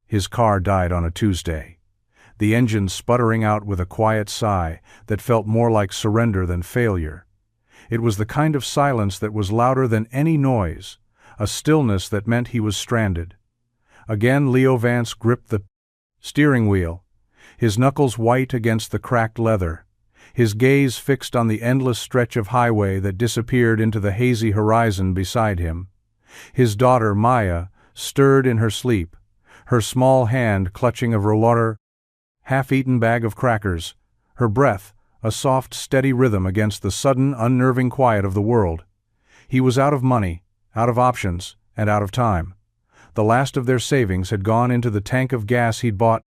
His car died on a Tuesday, the engine sputtering out with a quiet sigh that felt more like surrender than failure. It was the kind of silence that was louder than any noise, a stillness that meant he was stranded. Again Leo Vance gripped the steering wheel, his knuckles white against the cracked leather, his gaze fixed on the endless stretch of highway that disappeared into the hazy horizon beside him. His daughter, Maya, stirred in her sleep, her small hand clutching a roller, half-eaten bag of crackers, her breath a soft, steady rhythm against the sudden, unnerving quiet of the world. He was out of money, out of options, and out of time. The last of their savings had gone into the tank of gas he'd bought.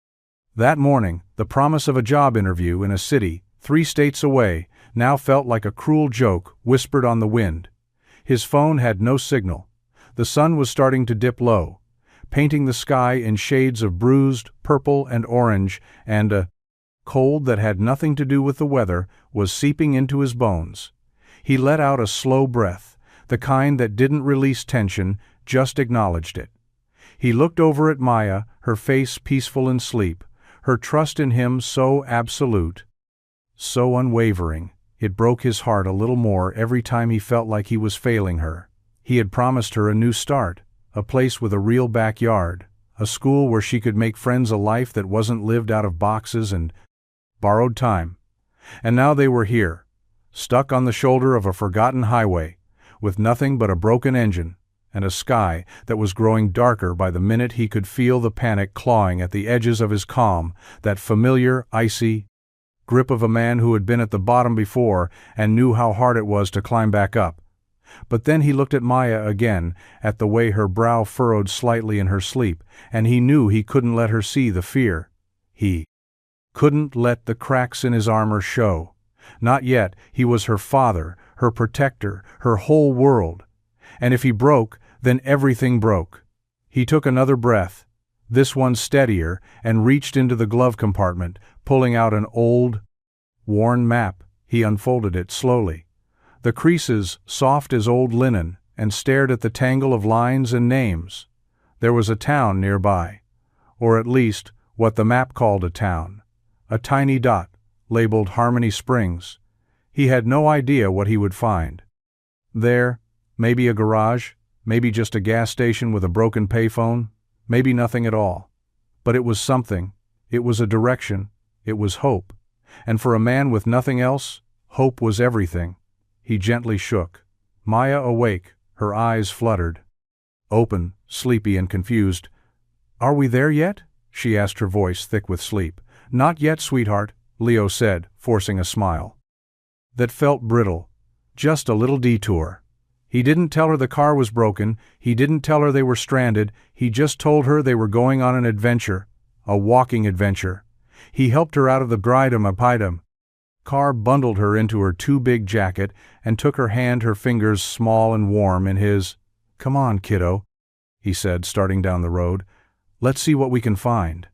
That morning, the promise of a job interview in a city 3 states away now felt like a cruel joke whispered on the wind. His phone had no signal. The sun was starting to dip low, painting the sky in shades of bruised purple and orange, and a cold that had nothing to do with the weather was seeping into his bones. He let out a slow breath, the kind that didn't release tension, just acknowledged it. He looked over at Maya, her face peaceful in sleep, her trust in him so absolute, so unwavering. It broke his heart a little more every time he felt like he was failing her. He had promised her a new start, a place with a real backyard, a school where she could make friends, a life that wasn't lived out of boxes and borrowed time. And now they were here, stuck on the shoulder of a forgotten highway, with nothing but a broken engine, and a sky that was growing darker by the minute. He could feel the panic clawing at the edges of his calm, that familiar, icy grip of a man who had been at the bottom before and knew how hard it was to climb back up. But then he looked at Maya again, at the way her brow furrowed slightly in her sleep, and he knew he couldn't let her see the fear. He couldn't let the cracks in his armor show. Not yet. He was her father, her protector, her whole world. And if he broke, then everything broke. He took another breath, this one steadier, and reached into the glove compartment, pulling out an old, worn map. He unfolded it slowly, the creases soft as old linen, and stared at the tangle of lines and names. There was a town nearby, or at least what the map called a town, a tiny dot, labeled Harmony Springs. He had no idea what he would find. There, maybe a garage, maybe just a gas station with a broken payphone, maybe nothing at all. But it was something, it was a direction, it was hope. And for a man with nothing else, hope was everything. He gently shook. Maya awake, her eyes fluttered, open, sleepy and confused. "Are we there yet?" she asked, her voice thick with sleep. "Not yet, sweetheart," Leo said, forcing a smile that felt brittle. "Just a little detour." He didn't tell her the car was broken, he didn't tell her they were stranded, he just told her they were going on an adventure, a walking adventure. He helped her out of the Gridam car, bundled her into her too big jacket, and took her hand, her fingers small and warm in his. "Come on, kiddo," he said, starting down the road. "Let's see what we can find."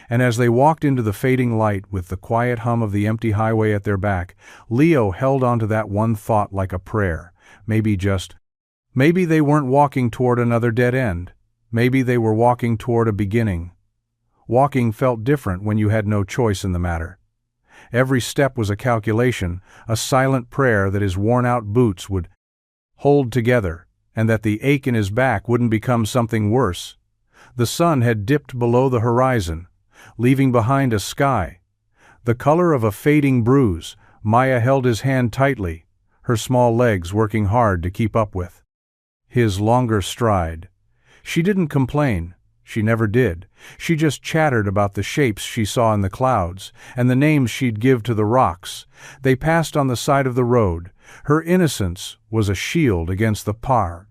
And as they walked into the fading light with the quiet hum of the empty highway at their back, Leo held on to that one thought like a prayer. Maybe they weren't walking toward another dead end. Maybe they were walking toward a beginning. Walking felt different when you had no choice in the matter. Every step was a calculation, a silent prayer that his worn-out boots would hold together, and that the ache in his back wouldn't become something worse. The sun had dipped below the horizon, leaving behind a sky the color of a fading bruise. Maya held his hand tightly, her small legs working hard to keep up with his longer stride. She didn't complain. She never did. She just chattered about the shapes she saw in the clouds, and the names she'd give to the rocks. They passed on the side of the road. Her innocence was a shield against the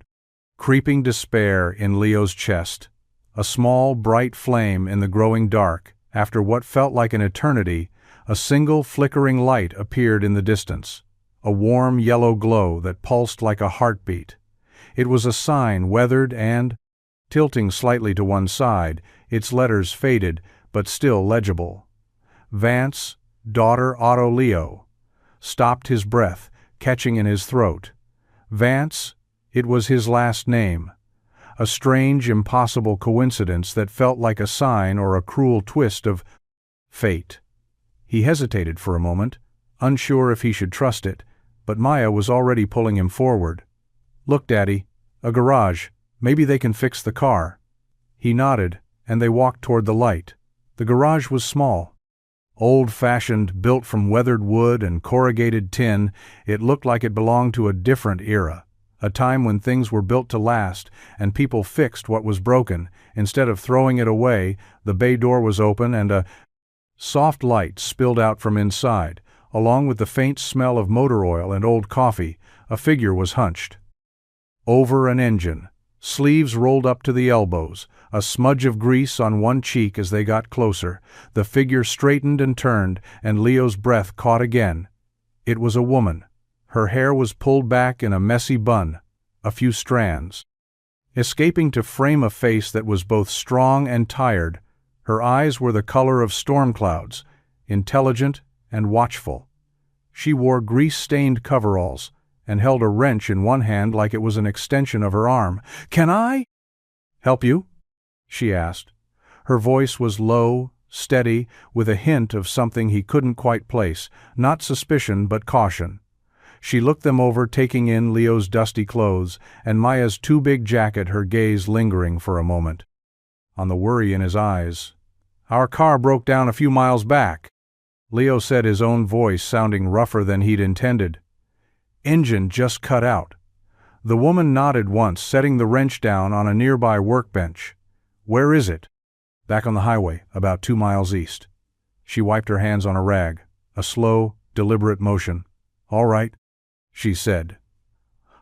creeping despair in Leo's chest. A small, bright flame in the growing dark. After what felt like an eternity, a single flickering light appeared in the distance. A warm yellow glow that pulsed like a heartbeat. It was a sign, weathered and tilting slightly to one side, its letters faded but still legible. Vance, daughter Otto Leo. Stopped his breath, catching in his throat. Vance, it was his last name. a strange, impossible coincidence that felt like a sign or a cruel twist of fate. He hesitated for a moment, unsure if he should trust it, but Maya was already pulling him forward. "Look, Daddy, a garage. Maybe they can fix the car." He nodded, and they walked toward the light. The garage was small. Old-fashioned, built from weathered wood and corrugated tin, it looked like it belonged to a different era, a time when things were built to last and people fixed what was broken. Instead of throwing it away, the bay door was open and a soft light spilled out from inside. Along with the faint smell of motor oil and old coffee, a figure was hunched over an engine, sleeves rolled up to the elbows, a smudge of grease on one cheek. As they got closer, the figure straightened and turned, and Leo's breath caught again. It was a woman. Her hair was pulled back in a messy bun, a few strands escaping to frame a face that was both strong and tired. Her eyes were the color of storm clouds, intelligent and watchful. She wore grease-stained coveralls and held a wrench in one hand like it was an extension of her arm. "Can I help you?" she asked. Her voice was low, steady, with a hint of something he couldn't quite place, not suspicion but caution. She looked them over, taking in Leo's dusty clothes and Maya's too big jacket, her gaze lingering for a moment on the worry in his eyes. "Our car broke down a few miles back," Leo said, his own voice sounding rougher than he'd intended. "Engine just cut out." The woman nodded once, setting the wrench down on a nearby workbench. "Where is it?" "Back on the highway, about 2 miles east." She wiped her hands on a rag, a slow, deliberate motion. "All right," she said.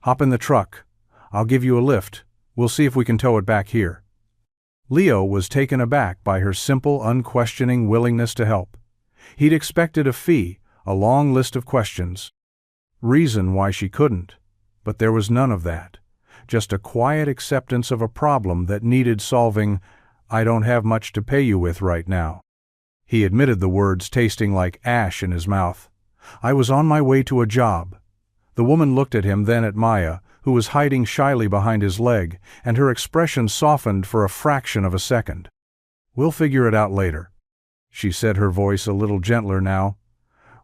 "Hop in the truck. I'll give you a lift. We'll see if we can tow it back here." Leo was taken aback by her simple, unquestioning willingness to help. He'd expected a fee, a long list of questions, reason why she couldn't, but there was none of that. Just a quiet acceptance of a problem that needed solving. "I don't have much to pay you with right now." He admitted the words, tasting like ash in his mouth. "I was on my way to a job." The woman looked at him, then at Maya, who was hiding shyly behind his leg, and her expression softened for a fraction of a second. "We'll figure it out later," she said, her voice a little gentler now.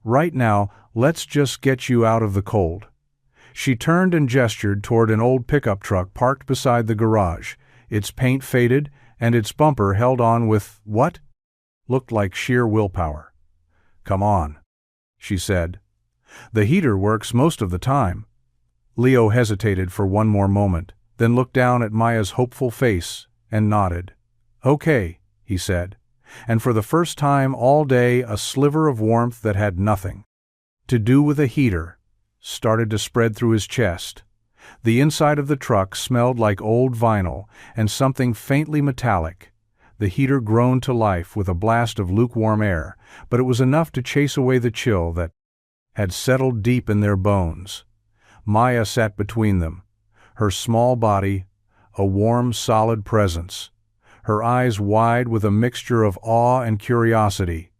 "Right now, let's just get you out of the cold." She turned and gestured toward an old pickup truck parked beside the garage, its paint faded and its bumper held on with what looked like sheer willpower. "Come on," she said. "The heater works most of the time." Leo hesitated for one more moment, then looked down at Maya's hopeful face and nodded. "Okay," he said, and for the first time all day a sliver of warmth that had nothing to do with a heater started to spread through his chest. The inside of the truck smelled like old vinyl and something faintly metallic. The heater groaned to life with a blast of lukewarm air, but it was enough to chase away the chill that had settled deep in their bones. Maya sat between them, her small body a warm, solid presence, her eyes wide with a mixture of awe and curiosity.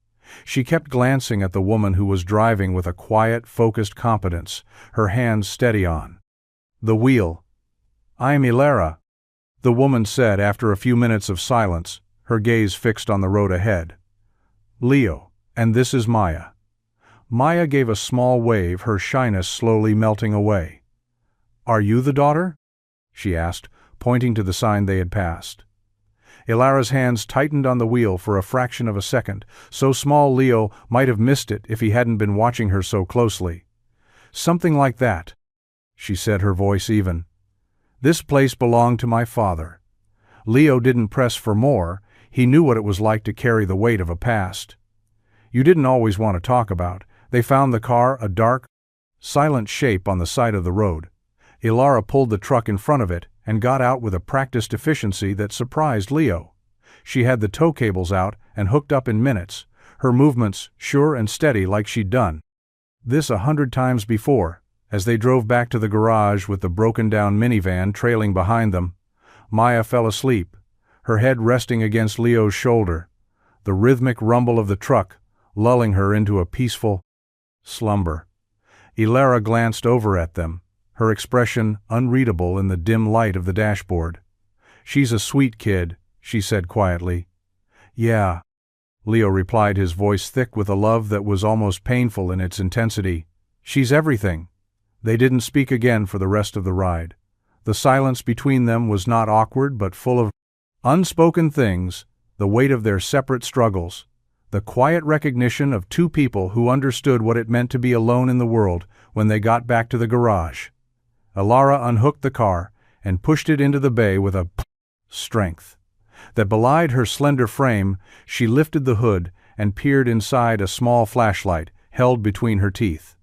She kept glancing at the woman who was driving with a quiet, focused competence, her hands steady on the wheel. "I'm Ilara," the woman said after a few minutes of silence, her gaze fixed on the road ahead. "Leo, and this is Maya." Maya gave a small wave, her shyness slowly melting away. "Are you the daughter?" she asked, pointing to the sign they had passed. Ilara's hands tightened on the wheel for a fraction of a second, so small Leo might have missed it if he hadn't been watching her so closely. "Something like that," she said, her voice even. "This place belonged to my father." Leo didn't press for more. He knew what it was like to carry the weight of a past you didn't always want to talk about. They found the car, a dark, silent shape on the side of the road. Ilara pulled the truck in front of it and got out with a practiced efficiency that surprised Leo. She had the tow cables out and hooked up in minutes, her movements sure and steady like she'd done this 100 times before. As they drove back to the garage with the broken-down minivan trailing behind them, Maya fell asleep, her head resting against Leo's shoulder, the rhythmic rumble of the truck lulling her into a peaceful slumber. Ilara glanced over at them, her expression unreadable in the dim light of the dashboard. "She's a sweet kid," she said quietly. "Yeah," Leo replied, his voice thick with a love that was almost painful in its intensity. "She's everything." They didn't speak again for the rest of the ride. The silence between them was not awkward but full of unspoken things, the weight of their separate struggles, the quiet recognition of two people who understood what it meant to be alone in the world. When they got back to the garage, Ilara unhooked the car and pushed it into the bay with a strength that belied her slender frame. She lifted the hood and peered inside, a small flashlight held between her teeth.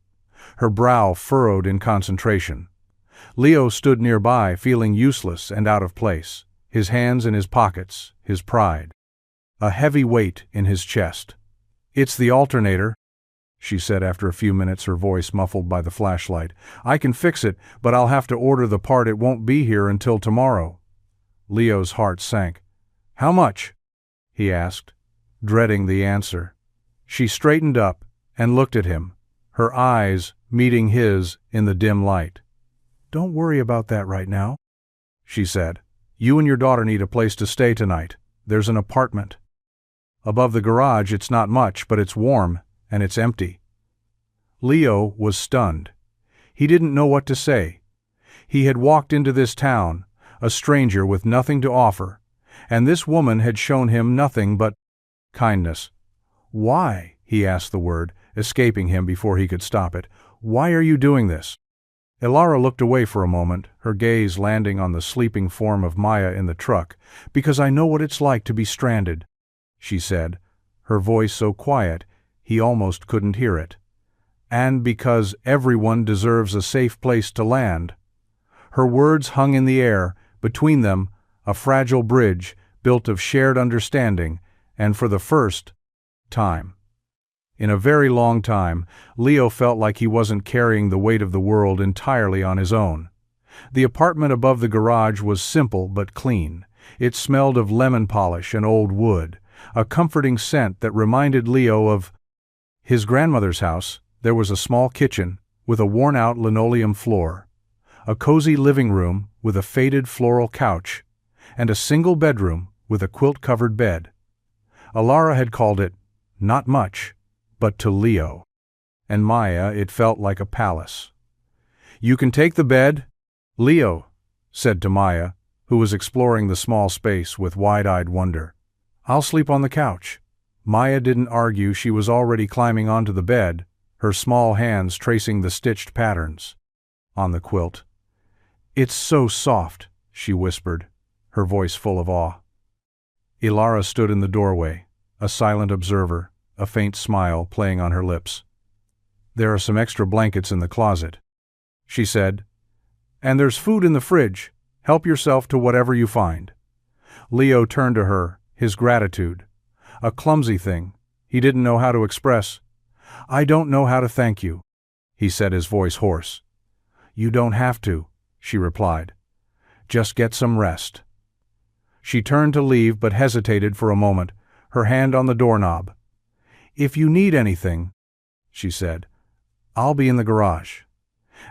Her brow furrowed in concentration. Leo stood nearby, feeling useless and out of place, his hands in his pockets, his pride a heavy weight in his chest. "It's the alternator," she said after a few minutes, her voice muffled by the flashlight. "I can fix it, but I'll have to order the part. It won't be here until tomorrow." Leo's heart sank. "How much?" he asked, dreading the answer. She straightened up and looked at him, her eyes meeting his in the dim light. "Don't worry about that right now," she said. "You and your daughter need a place to stay tonight. There's an apartment above the garage. It's not much, but it's warm, and it's empty." Leo was stunned. He didn't know what to say. He had walked into this town, a stranger with nothing to offer, and this woman had shown him nothing but kindness. "Why?" he asked, the word escaping him before he could stop it. "Why are you doing this?" Ilara looked away for a moment, her gaze landing on the sleeping form of Maya in the truck. "Because I know what it's like to be stranded," she said, her voice so quiet he almost couldn't hear it. "And because everyone deserves a safe place to land." Her words hung in the air, between them a fragile bridge built of shared understanding, and for the first time in a very long time, Leo felt like he wasn't carrying the weight of the world entirely on his own. The apartment above the garage was simple but clean. It smelled of lemon polish and old wood, a comforting scent that reminded Leo of his grandmother's house. There was a small kitchen with a worn-out linoleum floor, a cozy living room with a faded floral couch, and a single bedroom with a quilt-covered bed. Ilara had called it not much, but to Leo and Maya it felt like a palace. "You can take the bed," Leo said to Maya, who was exploring the small space with wide-eyed wonder. "I'll sleep on the couch." Maya didn't argue. She was already climbing onto the bed, her small hands tracing the stitched patterns on the quilt. "It's so soft," she whispered, her voice full of awe. Ilara stood in the doorway, a silent observer, a faint smile playing on her lips. "There are some extra blankets in the closet," she said. "And there's food in the fridge. Help yourself to whatever you find." Leo turned to her, his gratitude a clumsy thing he didn't know how to express. "I don't know how to thank you," he said, his voice hoarse. "You don't have to," she replied. "Just get some rest." She turned to leave but hesitated for a moment, her hand on the doorknob. "If you need anything," she said, "I'll be in the garage."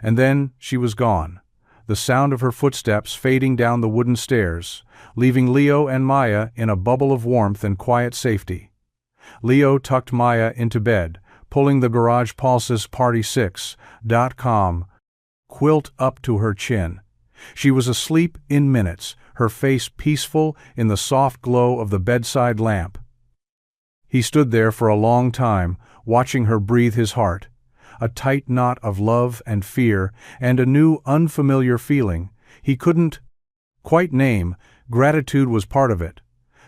And then she was gone, the sound of her footsteps fading down the wooden stairs, leaving Leo and Maya in a bubble of warmth and quiet safety. Leo tucked Maya into bed, pulling the Garage Pulse's Party6.com quilt up to her chin. She was asleep in minutes, her face peaceful in the soft glow of the bedside lamp. He stood there for a long time, watching her breathe his heart, a tight knot of love and fear, and a new, unfamiliar feeling he couldn't quite name. Gratitude was part of it,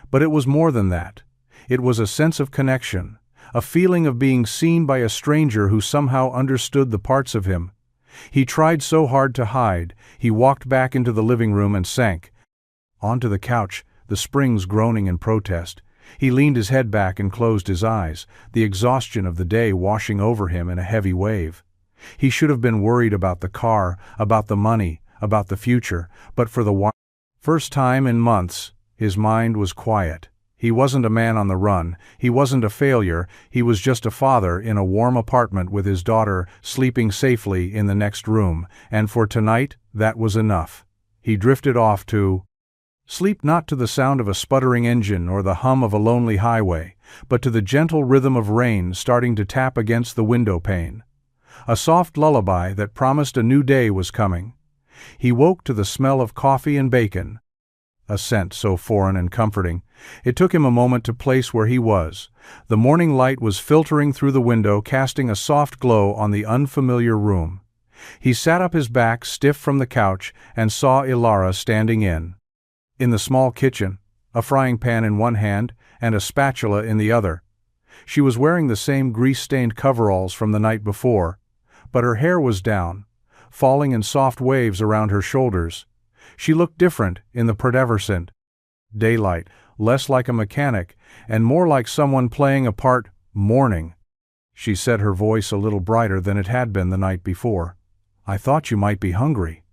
but it was more than that. It was a sense of connection, a feeling of being seen by a stranger who somehow understood the parts of him he tried so hard to hide. He walked back into the living room and sank onto the couch, the springs groaning in protest. He leaned his head back and closed his eyes, the exhaustion of the day washing over him in a heavy wave. He should have been worried about the car, about the money, about the future, but for the first time in months, his mind was quiet. He wasn't a man on the run, he wasn't a failure, he was just a father in a warm apartment with his daughter sleeping safely in the next room, and for tonight that was enough. He drifted off to Sleep not to the sound of a sputtering engine or the hum of a lonely highway, but to the gentle rhythm of rain starting to tap against the window pane. A soft lullaby that promised a new day was coming. He woke to the smell of coffee and bacon, a scent so foreign and comforting. It took him a moment to place where he was. The morning light was filtering through the window, casting a soft glow on the unfamiliar room. He sat up, his back stiff from the couch, and saw Ilara standing in the small kitchen, a frying pan in one hand and a spatula in the other. She was wearing the same grease-stained coveralls from the night before, but her hair was down, falling in soft waves around her shoulders. She looked different in the pretvercent daylight, less like a mechanic and more like someone playing a part. "Morning," she said, her voice a little brighter than it had been the night before. "I thought you might be hungry."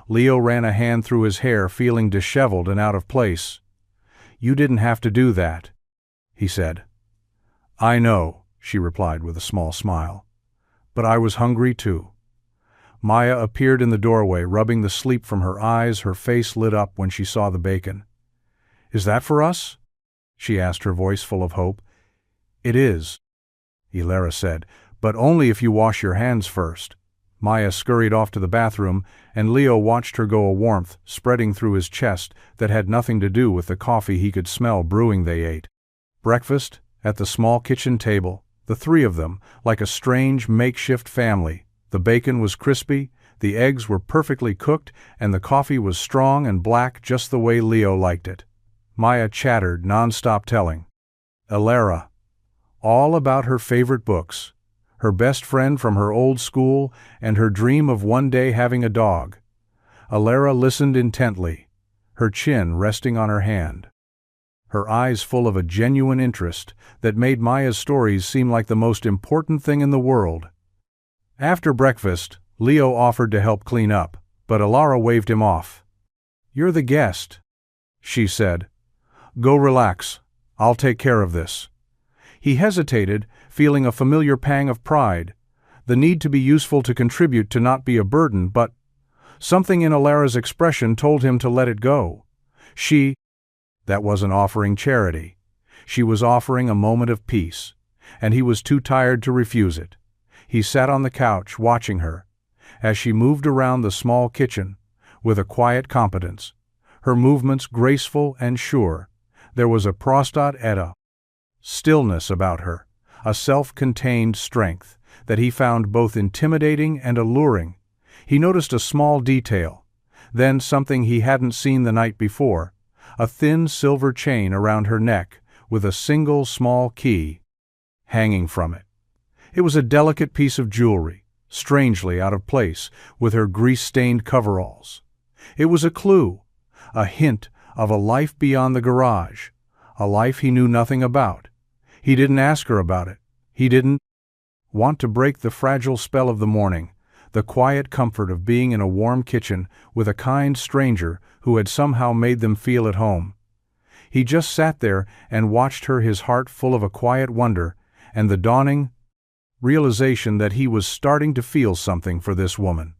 Leo ran a hand through his hair, feeling disheveled and out of place. "You didn't have to do that," he said. "I know," she replied with a small smile. "But I was hungry too." Maya appeared in the doorway, rubbing the sleep from her eyes. Her face lit up when she saw the bacon. "Is that for us?" she asked, her voice full of hope. "It is," Ilara said, "but only if you wash your hands first." Maya scurried off to the bathroom, and Leo watched her go, a warmth spreading through his chest that had nothing to do with the coffee he could smell brewing. They ate breakfast at the small kitchen table, the three of them, like a strange makeshift family. The bacon was crispy, the eggs were perfectly cooked, and the coffee was strong and black, just the way Leo liked it. Maya chattered non-stop, telling Ilara all about her favorite books, her best friend from her old school, and her dream of one day having a dog. Ilara listened intently, her chin resting on her hand, her eyes full of a genuine interest that made Maya's stories seem like the most important thing in the world. After breakfast, Leo offered to help clean up, but Ilara waved him off. "You're the guest," she said. "Go relax. I'll take care of this." He hesitated, feeling a familiar pang of pride, the need to be useful, to contribute, to not be a burden, but something in Ilara's expression told him to let it go. That wasn't offering charity. She was offering a moment of peace, and he was too tired to refuse it. He sat on the couch, watching her, as she moved around the small kitchen, with a quiet competence, her movements graceful and sure. There was a prostat et a stillness about her, a self-contained strength that he found both intimidating and alluring. He noticed a small detail, then something he hadn't seen the night before, a thin silver chain around her neck with a single small key hanging from it. It was a delicate piece of jewelry, strangely out of place with her grease-stained coveralls. It was a clue, a hint of a life beyond the garage, a life he knew nothing about. He didn't ask her about it. He didn't want to break the fragile spell of the morning, the quiet comfort of being in a warm kitchen with a kind stranger who had somehow made them feel at home. He just sat there and watched her, his heart full of a quiet wonder and the dawning realization that he was starting to feel something for this woman,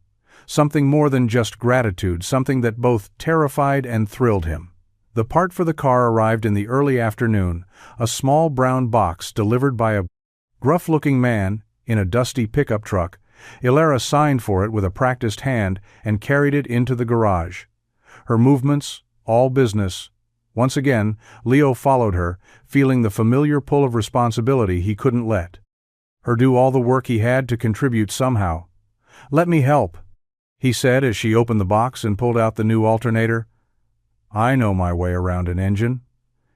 something more than just gratitude, something that both terrified and thrilled him. The part for the car arrived in the early afternoon, a small brown box delivered by a gruff-looking man in a dusty pickup truck. Ilara signed for it with a practiced hand and carried it into the garage. Her movements, all business. Once again, Leo followed her, feeling the familiar pull of responsibility he couldn't let her do all the work he had to contribute somehow. "Let me help," he said as she opened the box and pulled out the new alternator. "I know my way around an engine."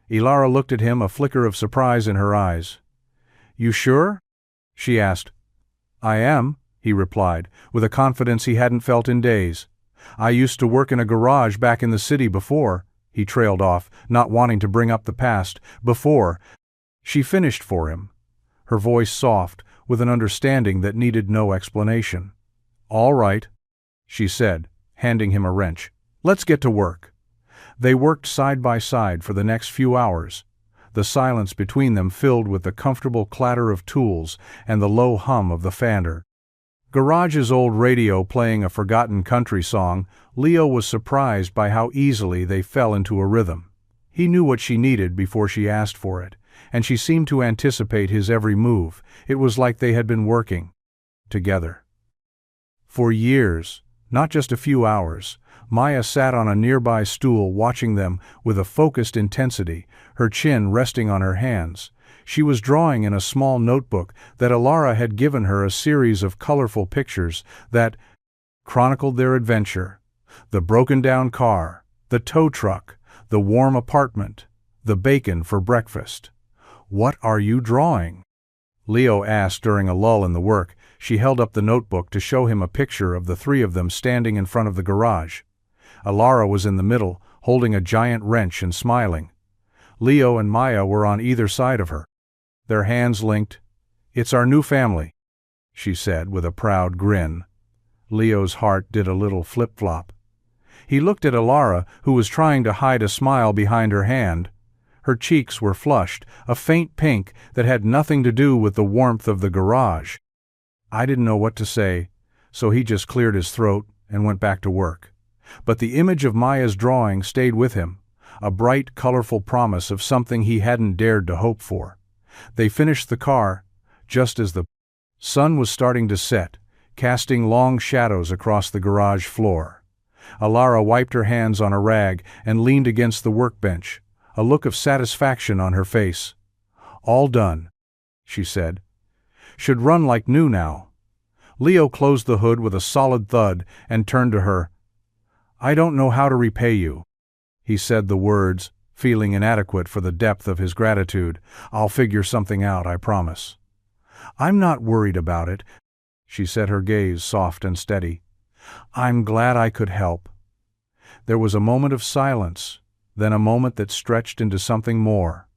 Ilara looked at him, a flicker of surprise in her eyes. "You sure?" she asked. "I am," he replied, with a confidence he hadn't felt in days. "I used to work in a garage back in the city before," he trailed off, not wanting to bring up the past. "Before," she finished for him, her voice soft, with an understanding that needed no explanation. "All right," she said, handing him a wrench. "Let's get to work." They worked side by side for the next few hours, the silence between them filled with the comfortable clatter of tools and the low hum of the fanner. Garage's old radio playing a forgotten country song, Leo was surprised by how easily they fell into a rhythm. He knew what she needed before she asked for it, and she seemed to anticipate his every move. It was like they had been working together for years, not just a few hours. Maya sat on a nearby stool watching them with a focused intensity, her chin resting on her hands. She was drawing in a small notebook that Alara had given her, a series of colorful pictures that chronicled their adventure. The broken-down car, the tow truck, the warm apartment, the bacon for breakfast. "What are you drawing?" Leo asked during a lull in the work. She held up the notebook to show him a picture of the three of them standing in front of the garage. Alara was in the middle, holding a giant wrench and smiling. Leo and Maya were on either side of her, their hands linked. "It's our new family," she said with a proud grin. Leo's heart did a little flip-flop. He looked at Alara, who was trying to hide a smile behind her hand. Her cheeks were flushed, a faint pink that had nothing to do with the warmth of the garage. I didn't know what to say, so he just cleared his throat and went back to work. But the image of Maya's drawing stayed with him, a bright, colorful promise of something he hadn't dared to hope for. They finished the car just as the sun was starting to set, casting long shadows across the garage floor. Alara wiped her hands on a rag and leaned against the workbench, a look of satisfaction on her face. "All done," she said. "Should run like new now." Leo closed the hood with a solid thud and turned to her. "I don't know how to repay you." He said the words, feeling inadequate for the depth of his gratitude. "I'll figure something out, I promise." "I'm not worried about it," she said, her gaze soft and steady. "I'm glad I could help." There was a moment of silence, then a moment that stretched into something more.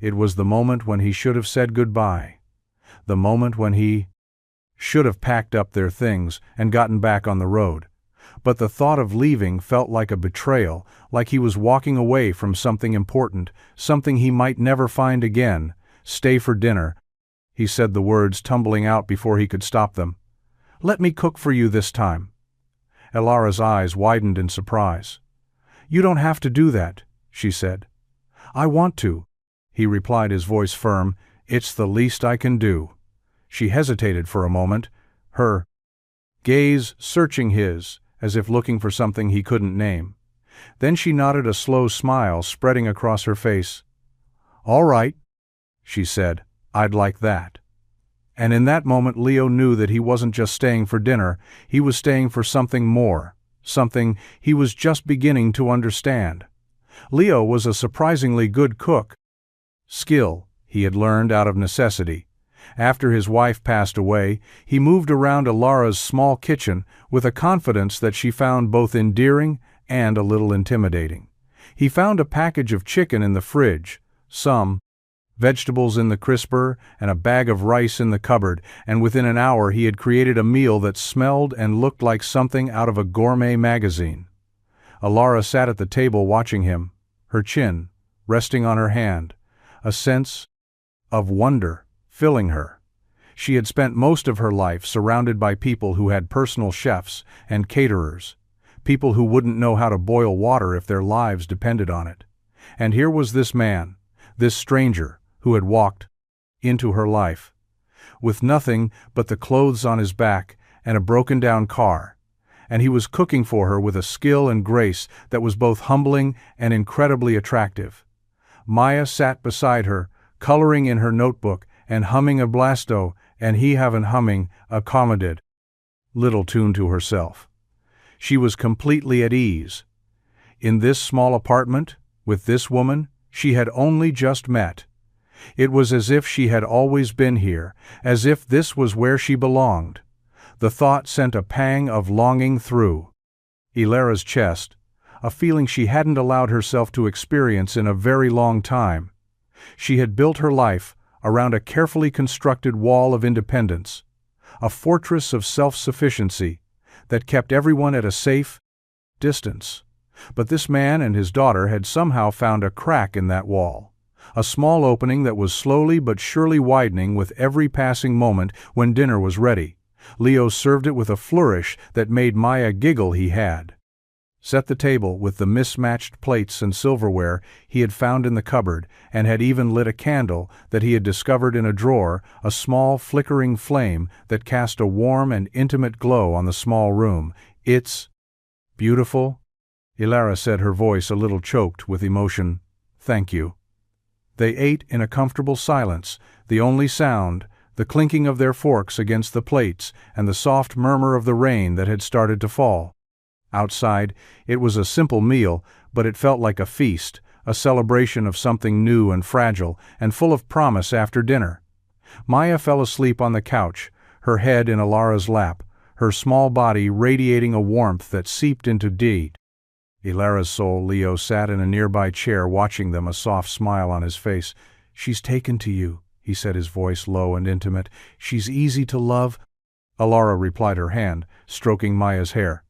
It was the moment when he should have said goodbye. The moment when he should have packed up their things and gotten back on the road. But the thought of leaving felt like a betrayal, like he was walking away from something important, something he might never find again. "Stay for dinner," he said, the words tumbling out before he could stop them. "Let me cook for you this time." Alara's eyes widened in surprise. "You don't have to do that," she said. "I want to," he replied, his voice firm. "It's the least I can do." She hesitated for a moment, her gaze searching his, as if looking for something he couldn't name. Then she nodded, a slow smile spreading across her face. "All right," she said, "I'd like that." And in that moment Leo knew that he wasn't just staying for dinner, he was staying for something more, something he was just beginning to understand. Leo was a surprisingly good cook. Skill he had learned out of necessity. After his wife passed away, he moved around Alara's small kitchen with a confidence that she found both endearing and a little intimidating. He found a package of chicken in the fridge, some vegetables in the crisper, and a bag of rice in the cupboard, and within an hour he had created a meal that smelled and looked like something out of a gourmet magazine. Alara sat at the table watching him, her chin resting on her hand, a sense of wonder filling her. She had spent most of her life surrounded by people who had personal chefs and caterers, people who wouldn't know how to boil water if their lives depended on it. And here was this man, this stranger, who had walked into her life with nothing but the clothes on his back and a broken-down car, and he was cooking for her with a skill and grace that was both humbling and incredibly attractive. Maya sat beside her, coloring in her notebook and humming a blasto, and he having humming a comedid little tune to herself. She was completely at ease. In this small apartment, with this woman, she had only just met. It was as if she had always been here, as if this was where she belonged. The thought sent a pang of longing through Alara's chest, a feeling she hadn't allowed herself to experience in a very long time. She had built her life around a carefully constructed wall of independence, a fortress of self-sufficiency that kept everyone at a safe distance. But this man and his daughter had somehow found a crack in that wall, a small opening that was slowly but surely widening with every passing moment. When dinner was ready, Leo served it with a flourish that made Maya giggle. He had set the table with the mismatched plates and silverware he had found in the cupboard, and had even lit a candle that he had discovered in a drawer, a small flickering flame that cast a warm and intimate glow on the small room. "It's beautiful," Ilara said, her voice a little choked with emotion. "Thank you." They ate in a comfortable silence, the only sound, the clinking of their forks against the plates and the soft murmur of the rain that had started to fall. Outside, it was a simple meal, but it felt like a feast, a celebration of something new and fragile and full of promise after dinner. Maya fell asleep on the couch, her head in Ilara's lap, her small body radiating a warmth that seeped into deed. Ilara's soul. Leo sat in a nearby chair watching them, a soft smile on his face. "She's taken to you," he said, his voice low and intimate. "She's easy to love." Ilara replied, her hand stroking Maya's hair.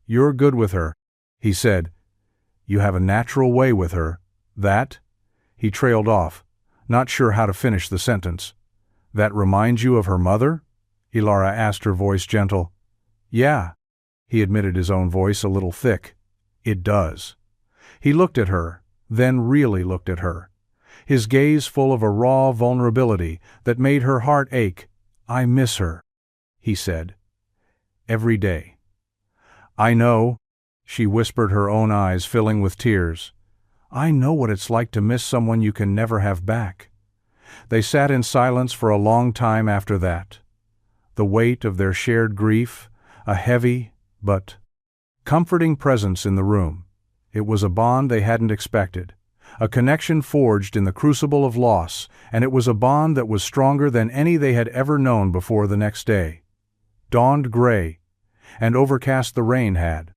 "You're good with her," he said. "You have a natural way with her. That?" He trailed off, not sure how to finish the sentence. "That reminds you of her mother?" Ilara asked, her voice gentle. "Yeah," he admitted, his own voice a little thick. "It does." He looked at her, then really looked at her, his gaze full of a raw vulnerability that made her heart ache. "I miss her," he said. "Every day." "I know," she whispered, her own eyes filling with tears. "I know what it's like to miss someone you can never have back." They sat in silence for a long time after that. The weight of their shared grief, a heavy but comforting presence in the room. It was a bond they hadn't expected, a connection forged in the crucible of loss, and it was a bond that was stronger than any they had ever known before. The next day dawned gray, and overcast. The rain had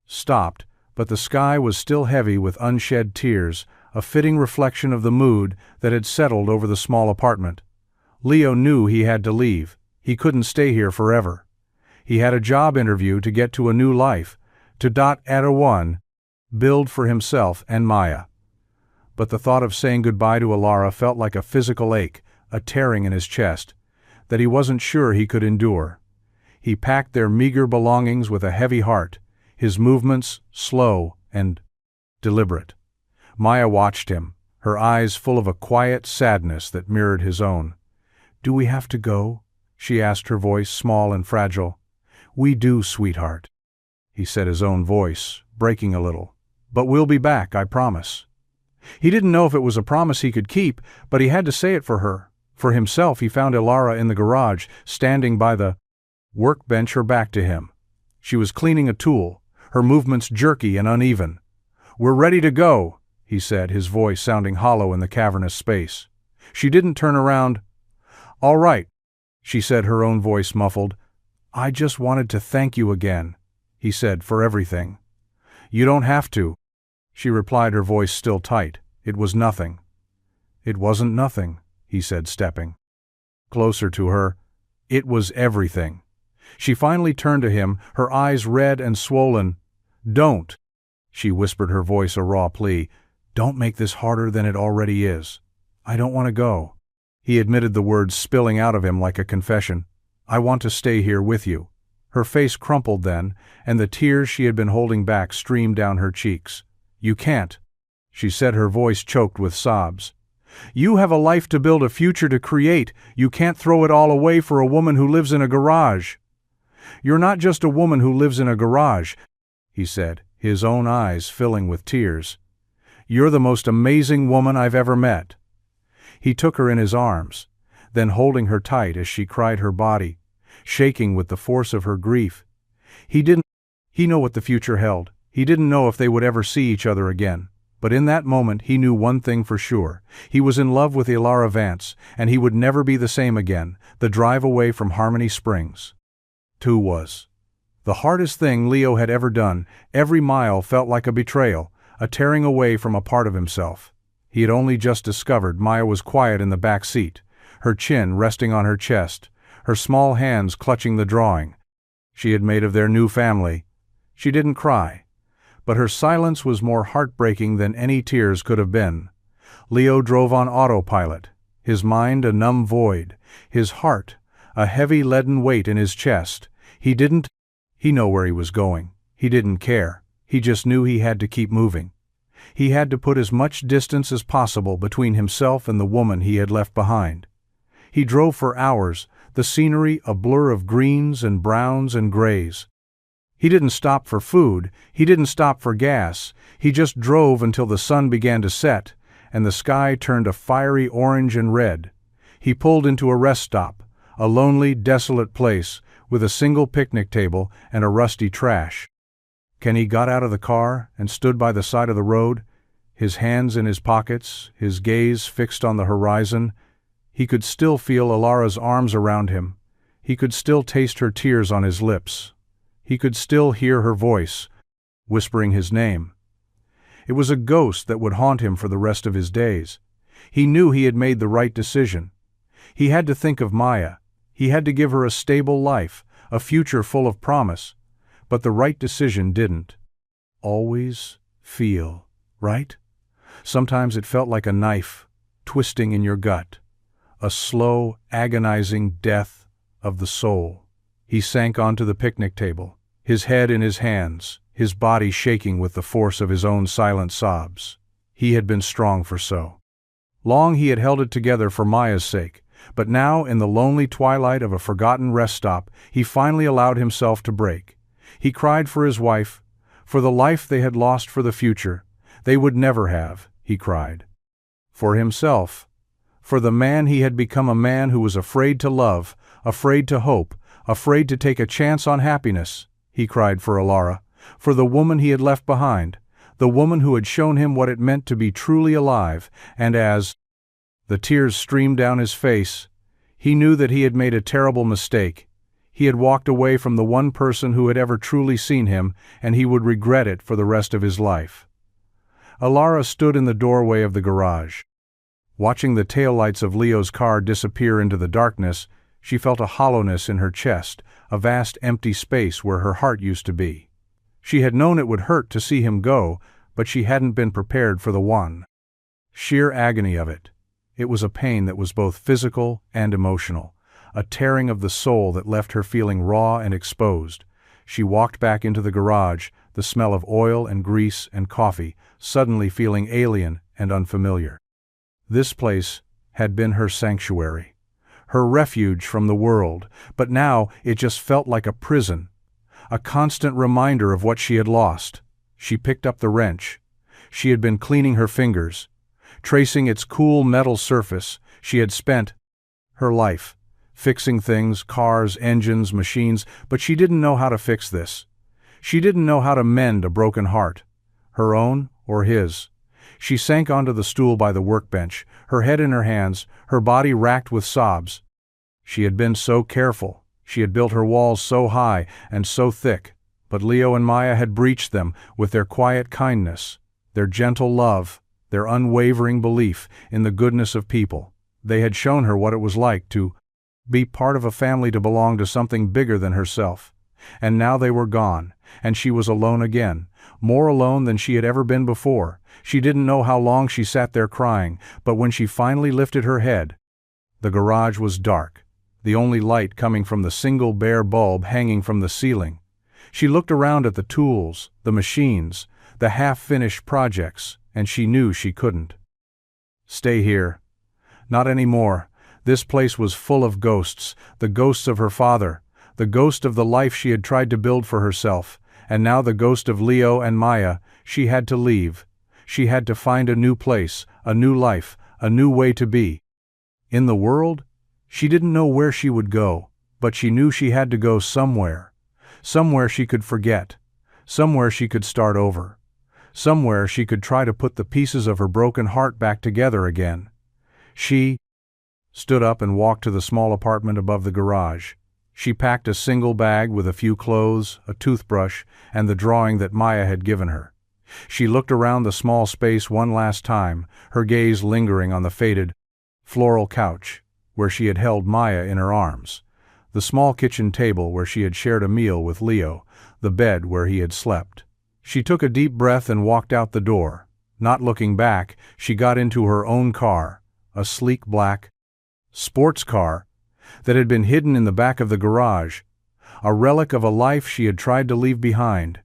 stopped, but the sky was still heavy with unshed tears, a fitting reflection of the mood that had settled over the small apartment. Leo knew he had to leave. He couldn't stay here forever. He had a job interview to get to, a new life, to build for himself and Maya. But the thought of saying goodbye to Ilara felt like a physical ache, a tearing in his chest, that he wasn't sure he could endure. He packed their meager belongings with a heavy heart, his movements slow and deliberate. Maya watched him, her eyes full of a quiet sadness that mirrored his own. "Do we have to go?" she asked, her voice small and fragile. "We do, sweetheart," he said, his own voice breaking a little. "But we'll be back, I promise." He didn't know if it was a promise he could keep, but he had to say it for her. For himself, he found Ilara in the garage, standing by the workbench, her back to him. She was cleaning a tool, her movements jerky and uneven. "We're ready to go," he said, his voice sounding hollow in the cavernous space. She didn't turn around. "All right," she said, her own voice muffled. "I just wanted to thank you again," he said, "for everything." "You don't have to," she replied, her voice still tight. "It was nothing." "It wasn't nothing," he said, stepping closer to her. "It was everything." She finally turned to him, her eyes red and swollen. "Don't," she whispered, her voice a raw plea. "Don't make this harder than it already is. I don't want to go." He admitted, the words spilling out of him like a confession. "I want to stay here with you." Her face crumpled then, and the tears she had been holding back streamed down her cheeks. "You can't," she said, her voice choked with sobs. "You have a life to build, a future to create. You can't throw it all away for a woman who lives in a garage." "You're not just a woman who lives in a garage," he said, his own eyes filling with tears. "You're the most amazing woman I've ever met." He took her in his arms, then holding her tight as she cried, her body shaking with the force of her grief. He knew what the future held. He didn't know if they would ever see each other again. But in that moment he knew one thing for sure. He was in love with Ilara Vance, and he would never be the same again. The drive away from Harmony Springs was the hardest thing Leo had ever done. Every mile felt like a betrayal, a tearing away from a part of himself. He had only just discovered Maya was quiet in the back seat, her chin resting on her chest, her small hands clutching the drawing she had made of their new family. She didn't cry, but her silence was more heartbreaking than any tears could have been. Leo drove on autopilot, his mind a numb void, his heart a heavy leaden weight in his chest. He knew where he was going. He didn't care. He just knew he had to keep moving. He had to put as much distance as possible between himself and the woman he had left behind. He drove for hours, the scenery a blur of greens and browns and grays. He didn't stop for food, he didn't stop for gas, he just drove until the sun began to set, and the sky turned a fiery orange and red. He pulled into a rest stop, a lonely, desolate place, with a single picnic table and a rusty trash. Kenny got out of the car and stood by the side of the road, his hands in his pockets, his gaze fixed on the horizon. He could still feel Alara's arms around him. He could still taste her tears on his lips. He could still hear her voice, whispering his name. It was a ghost that would haunt him for the rest of his days. He knew he had made the right decision. He had to think of Maya. He had to give her a stable life, a future full of promise. But the right decision didn't always feel right. Sometimes it felt like a knife twisting in your gut, a slow, agonizing death of the soul. He sank onto the picnic table, his head in his hands, his body shaking with the force of his own silent sobs. He had been strong for so long. He had held it together for Maya's sake, but now, in the lonely twilight of a forgotten rest stop, he finally allowed himself to break. He cried for his wife, for the life they had lost, for the future they would never have, he cried. For himself, for the man he had become, a man who was afraid to love, afraid to hope, afraid to take a chance on happiness. He cried for Alara, for the woman he had left behind, the woman who had shown him what it meant to be truly alive, and as the tears streamed down his face, he knew that he had made a terrible mistake. He had walked away from the one person who had ever truly seen him, and he would regret it for the rest of his life. Alara stood in the doorway of the garage. Watching the taillights of Leo's car disappear into the darkness, she felt a hollowness in her chest, a vast empty space where her heart used to be. She had known it would hurt to see him go, but she hadn't been prepared for the sheer agony of it. It was a pain that was both physical and emotional, a tearing of the soul that left her feeling raw and exposed. She walked back into the garage, the smell of oil and grease and coffee, suddenly feeling alien and unfamiliar. This place had been her sanctuary, her refuge from the world, but now it just felt like a prison, a constant reminder of what she had lost. She picked up the wrench. She had been cleaning her fingers, tracing its cool metal surface. She had spent her life fixing things, cars, engines, machines, but she didn't know how to fix this. She didn't know how to mend a broken heart, her own or his. She sank onto the stool by the workbench, her head in her hands, her body racked with sobs. She had been so careful. She had built her walls so high and so thick, but Leo and Maya had breached them with their quiet kindness, their gentle love, their unwavering belief in the goodness of people. They had shown her what it was like to be part of a family, to belong to something bigger than herself. And now they were gone, and she was alone again, more alone than she had ever been before. She didn't know how long she sat there crying, but when she finally lifted her head, the garage was dark, the only light coming from the single bare bulb hanging from the ceiling. She looked around at the tools, the machines, the half-finished projects, and she knew she couldn't stay here. Not anymore. This place was full of ghosts, the ghosts of her father, the ghost of the life she had tried to build for herself, and now the ghost of Leo and Maya. She had to leave. She had to find a new place, a new life, a new way to be. In the world? She didn't know where she would go, but she knew she had to go somewhere. Somewhere she could forget. Somewhere she could start over. Somewhere she could try to put the pieces of her broken heart back together again. She stood up and walked to the small apartment above the garage. She packed a single bag with a few clothes, a toothbrush, and the drawing that Maya had given her. She looked around the small space one last time, her gaze lingering on the faded, floral couch where she had held Maya in her arms, the small kitchen table where she had shared a meal with Leo, the bed where he had slept. She took a deep breath and walked out the door. Not looking back, she got into her own car, a sleek black sports car that had been hidden in the back of the garage, a relic of a life she had tried to leave behind.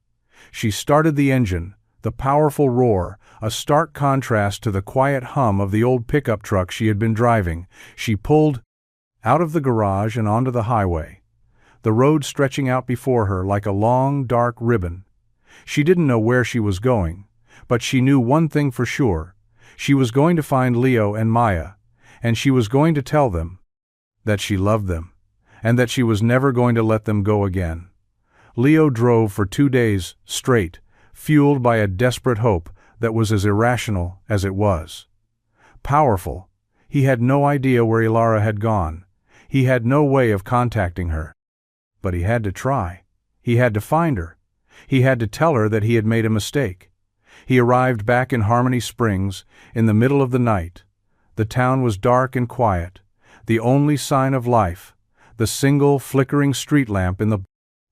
She started the engine, the powerful roar, a stark contrast to the quiet hum of the old pickup truck she had been driving. She pulled out of the garage and onto the highway, the road stretching out before her like a long, dark ribbon. She didn't know where she was going, but she knew one thing for sure. She was going to find Leo and Maya, and she was going to tell them that she loved them, and that she was never going to let them go again. Leo drove for 2 days straight, fueled by a desperate hope that was as irrational as it was powerful. He had no idea where Ilara had gone. He had no way of contacting her. But he had to try. He had to find her. He had to tell her that he had made a mistake. He arrived back in Harmony Springs in the middle of the night. The town was dark and quiet. The only sign of life, the single flickering street lamp in the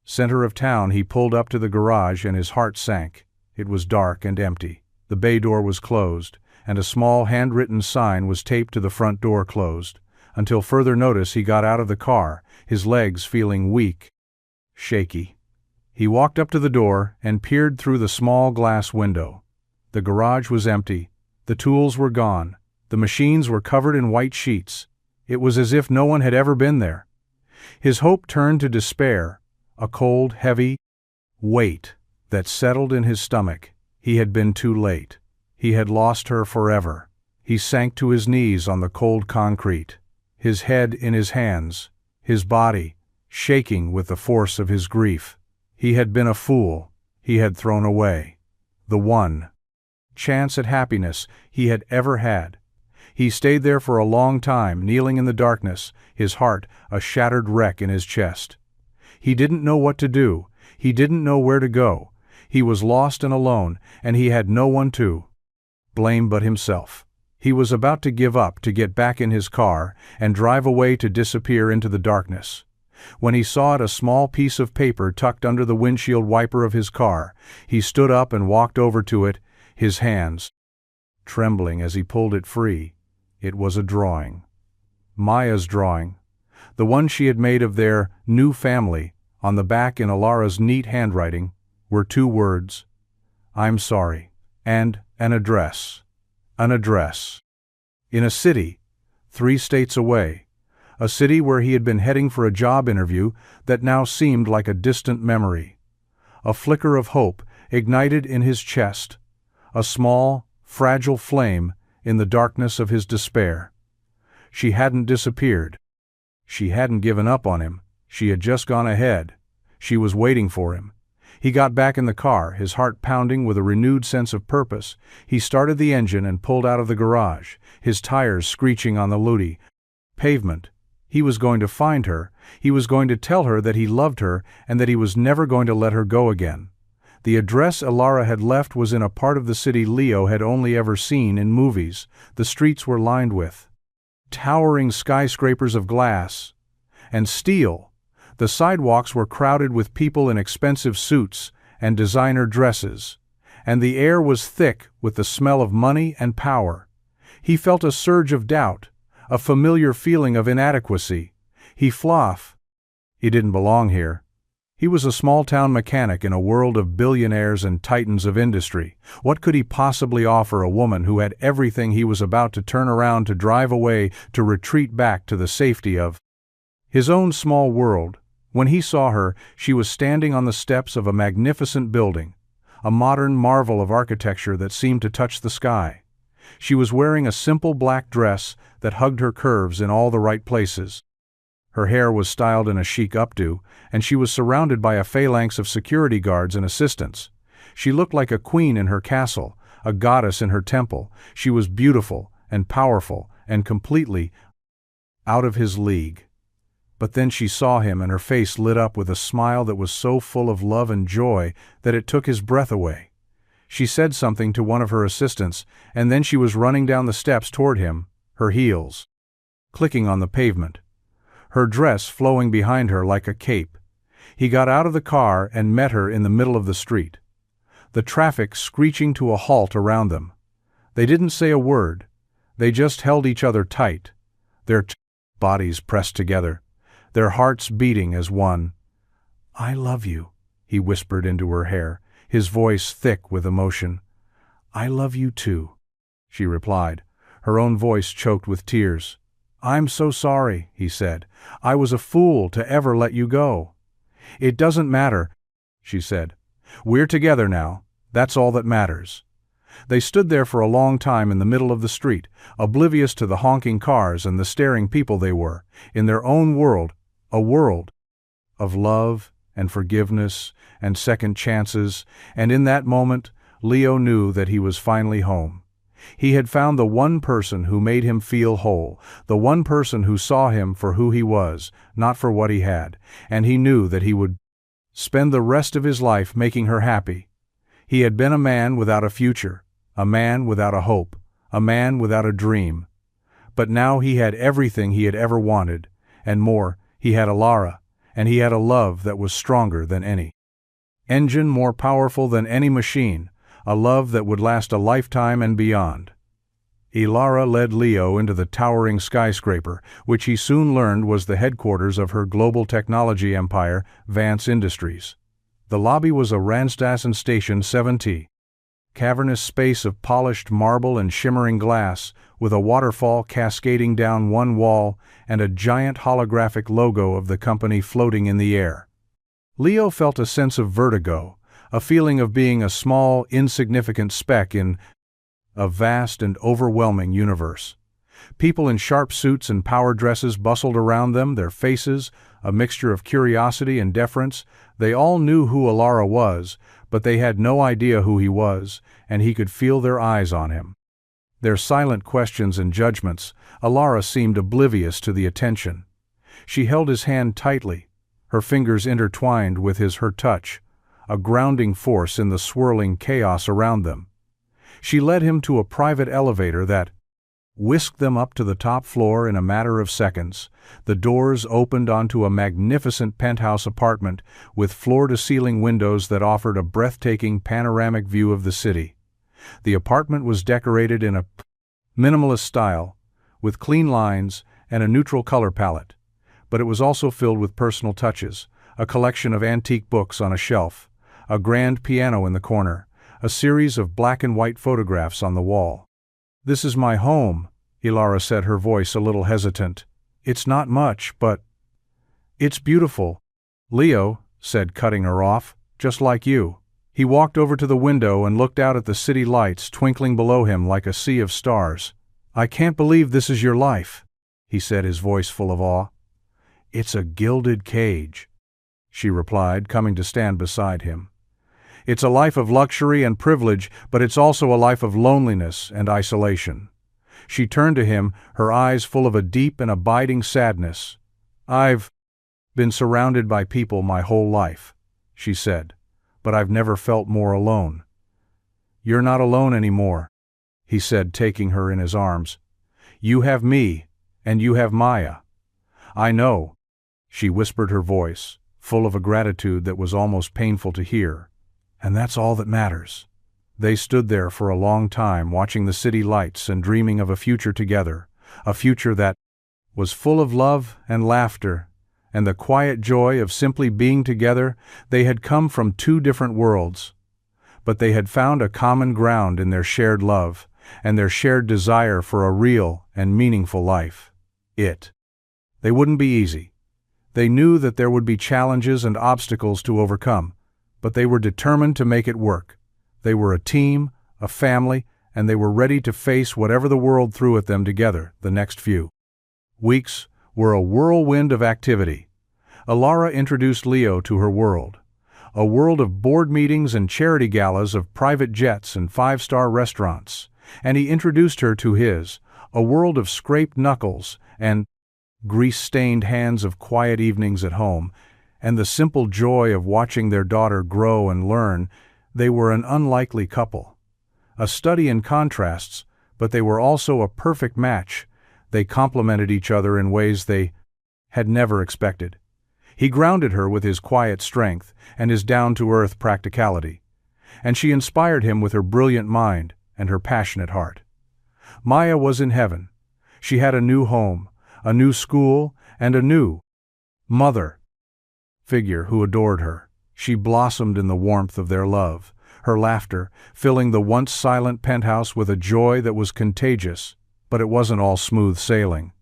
center of town. He pulled up to the garage and his heart sank. It was dark and empty. The bay door was closed, and a small handwritten sign was taped to the front door closed. Until further notice, he got out of the car, his legs feeling weak, shaky. He walked up to the door and peered through the small glass window. The garage was empty. The tools were gone. The machines were covered in white sheets. It was as if no one had ever been there. His hope turned to despair, a cold, heavy weight that settled in his stomach. He had been too late. He had lost her forever. He sank to his knees on the cold concrete, his head in his hands, his body shaking with the force of his grief. He had been a fool. He had thrown away the one chance at happiness he had ever had. He stayed there for a long time, kneeling in the darkness, his heart a shattered wreck in his chest. He didn't know what to do. He didn't know where to go. He was lost and alone, and he had no one to blame but himself. He was about to give up, to get back in his car and drive away, to disappear into the darkness, when he saw a small piece of paper tucked under the windshield wiper of his car. He stood up and walked over to it, his hands trembling as he pulled it free. It was a drawing. Maya's drawing, the one she had made of their new family. On the back, in Ilara's neat handwriting, were 2 words: "I'm sorry," and an address. An address. In a city 3 states away. A city where he had been heading for a job interview that now seemed like a distant memory. A flicker of hope ignited in his chest, a small, fragile flame in the darkness of his despair. She hadn't disappeared. She hadn't given up on him. She had just gone ahead. She was waiting for him. He got back in the car, his heart pounding with a renewed sense of purpose. He started the engine and pulled out of the garage, his tires screeching on the loody pavement. He was going to find her. He was going to tell her that he loved her and that he was never going to let her go again. The address Ilara had left was in a part of the city Leo had only ever seen in movies. The streets were lined with towering skyscrapers of glass and steel. The sidewalks were crowded with people in expensive suits and designer dresses, and the air was thick with the smell of money and power. He felt a surge of doubt, a familiar feeling of inadequacy. He didn't belong here. He was a small-town mechanic in a world of billionaires and titans of industry. What could he possibly offer a woman who had everything? He was about to turn around, to drive away, to retreat back to the safety of his own small world. When he saw her, she was standing on the steps of a magnificent building, a modern marvel of architecture that seemed to touch the sky. She was wearing a simple black dress that hugged her curves in all the right places. Her hair was styled in a chic updo, and she was surrounded by a phalanx of security guards and assistants. She looked like a queen in her castle, a goddess in her temple. She was beautiful and powerful and completely out of his league. But then she saw him, and her face lit up with a smile that was so full of love and joy that it took his breath away. She said something to one of her assistants, and then she was running down the steps toward him, her heels clicking on the pavement, her dress flowing behind her like a cape. He got out of the car and met her in the middle of the street, the traffic screeching to a halt around them. They didn't say a word. They just held each other tight, their bodies pressed together, their hearts beating as one. "I love you," he whispered into her hair, his voice thick with emotion. "I love you too," she replied, her own voice choked with tears. "I'm so sorry," he said. "I was a fool to ever let you go." "It doesn't matter," she said. "We're together now. That's all that matters." They stood there for a long time in the middle of the street, oblivious to the honking cars and the staring people they were, in their own world, a world of love and forgiveness and second chances, and in that moment, Leo knew that he was finally home. He had found the one person who made him feel whole, the one person who saw him for who he was, not for what he had, and he knew that he would spend the rest of his life making her happy. He had been a man without a future, a man without a hope, a man without a dream. But now he had everything he had ever wanted, and more. He had Alara, and he had a love that was stronger than any engine, more powerful than any machine, a love that would last a lifetime and beyond. Alara led Leo into the towering skyscraper, which he soon learned was the headquarters of her global technology empire, Vance Industries. The lobby was a Randstassen Station 7T, cavernous space of polished marble and shimmering glass, with a waterfall cascading down one wall and a giant holographic logo of the company floating in the air. Leo felt a sense of vertigo, a feeling of being a small, insignificant speck in a vast and overwhelming universe. People in sharp suits and power dresses bustled around them, their faces, a mixture of curiosity and deference. They all knew who Alara was, but they had no idea who he was, and he could feel their eyes on him. Their silent questions and judgments, Alara seemed oblivious to the attention. She held his hand tightly, her fingers intertwined with her touch, a grounding force in the swirling chaos around them. She led him to a private elevator that whisked them up to the top floor in a matter of seconds. The doors opened onto a magnificent penthouse apartment with floor-to-ceiling windows that offered a breathtaking panoramic view of the city. The apartment was decorated in a minimalist style, with clean lines and a neutral color palette, but it was also filled with personal touches, a collection of antique books on a shelf, a grand piano in the corner, a series of black and white photographs on the wall. "This is my home," Alara said, her voice a little hesitant. "It's not much, but it's beautiful." "Leo," said, cutting her off, "just like you." He walked over to the window and looked out at the city lights twinkling below him like a sea of stars. "I can't believe this is your life," he said, his voice full of awe. "It's a gilded cage," she replied, coming to stand beside him. "It's a life of luxury and privilege, but it's also a life of loneliness and isolation." She turned to him, her eyes full of a deep and abiding sadness. "I've been surrounded by people my whole life," she said, "but I've never felt more alone." "You're not alone anymore," he said, taking her in his arms. "You have me, and you have Maya." "I know," she whispered, her voice full of a gratitude that was almost painful to hear. "And that's all that matters." They stood there for a long time, watching the city lights and dreaming of a future together, a future that was full of love and laughter, and the quiet joy of simply being together. They had come from two different worlds, but they had found a common ground in their shared love and their shared desire for a real and meaningful life. They wouldn't be easy. They knew that there would be challenges and obstacles to overcome, but they were determined to make it work. They were a team, a family, and they were ready to face whatever the world threw at them together. The next few weeks were a whirlwind of activity. Alara introduced Leo to her world, a world of board meetings and charity galas, of private jets and five-star restaurants, and he introduced her to his, a world of scraped knuckles and grease-stained hands, of quiet evenings at home, and the simple joy of watching their daughter grow and learn. They were an unlikely couple, a study in contrasts, but they were also a perfect match. They complemented each other in ways they had never expected. He grounded her with his quiet strength and his down-to-earth practicality, and she inspired him with her brilliant mind and her passionate heart. Maya was in heaven. She had a new home, a new school, and a new mother figure who adored her. She blossomed in the warmth of their love, her laughter filling the once silent penthouse with a joy that was contagious. But it wasn't all smooth sailing.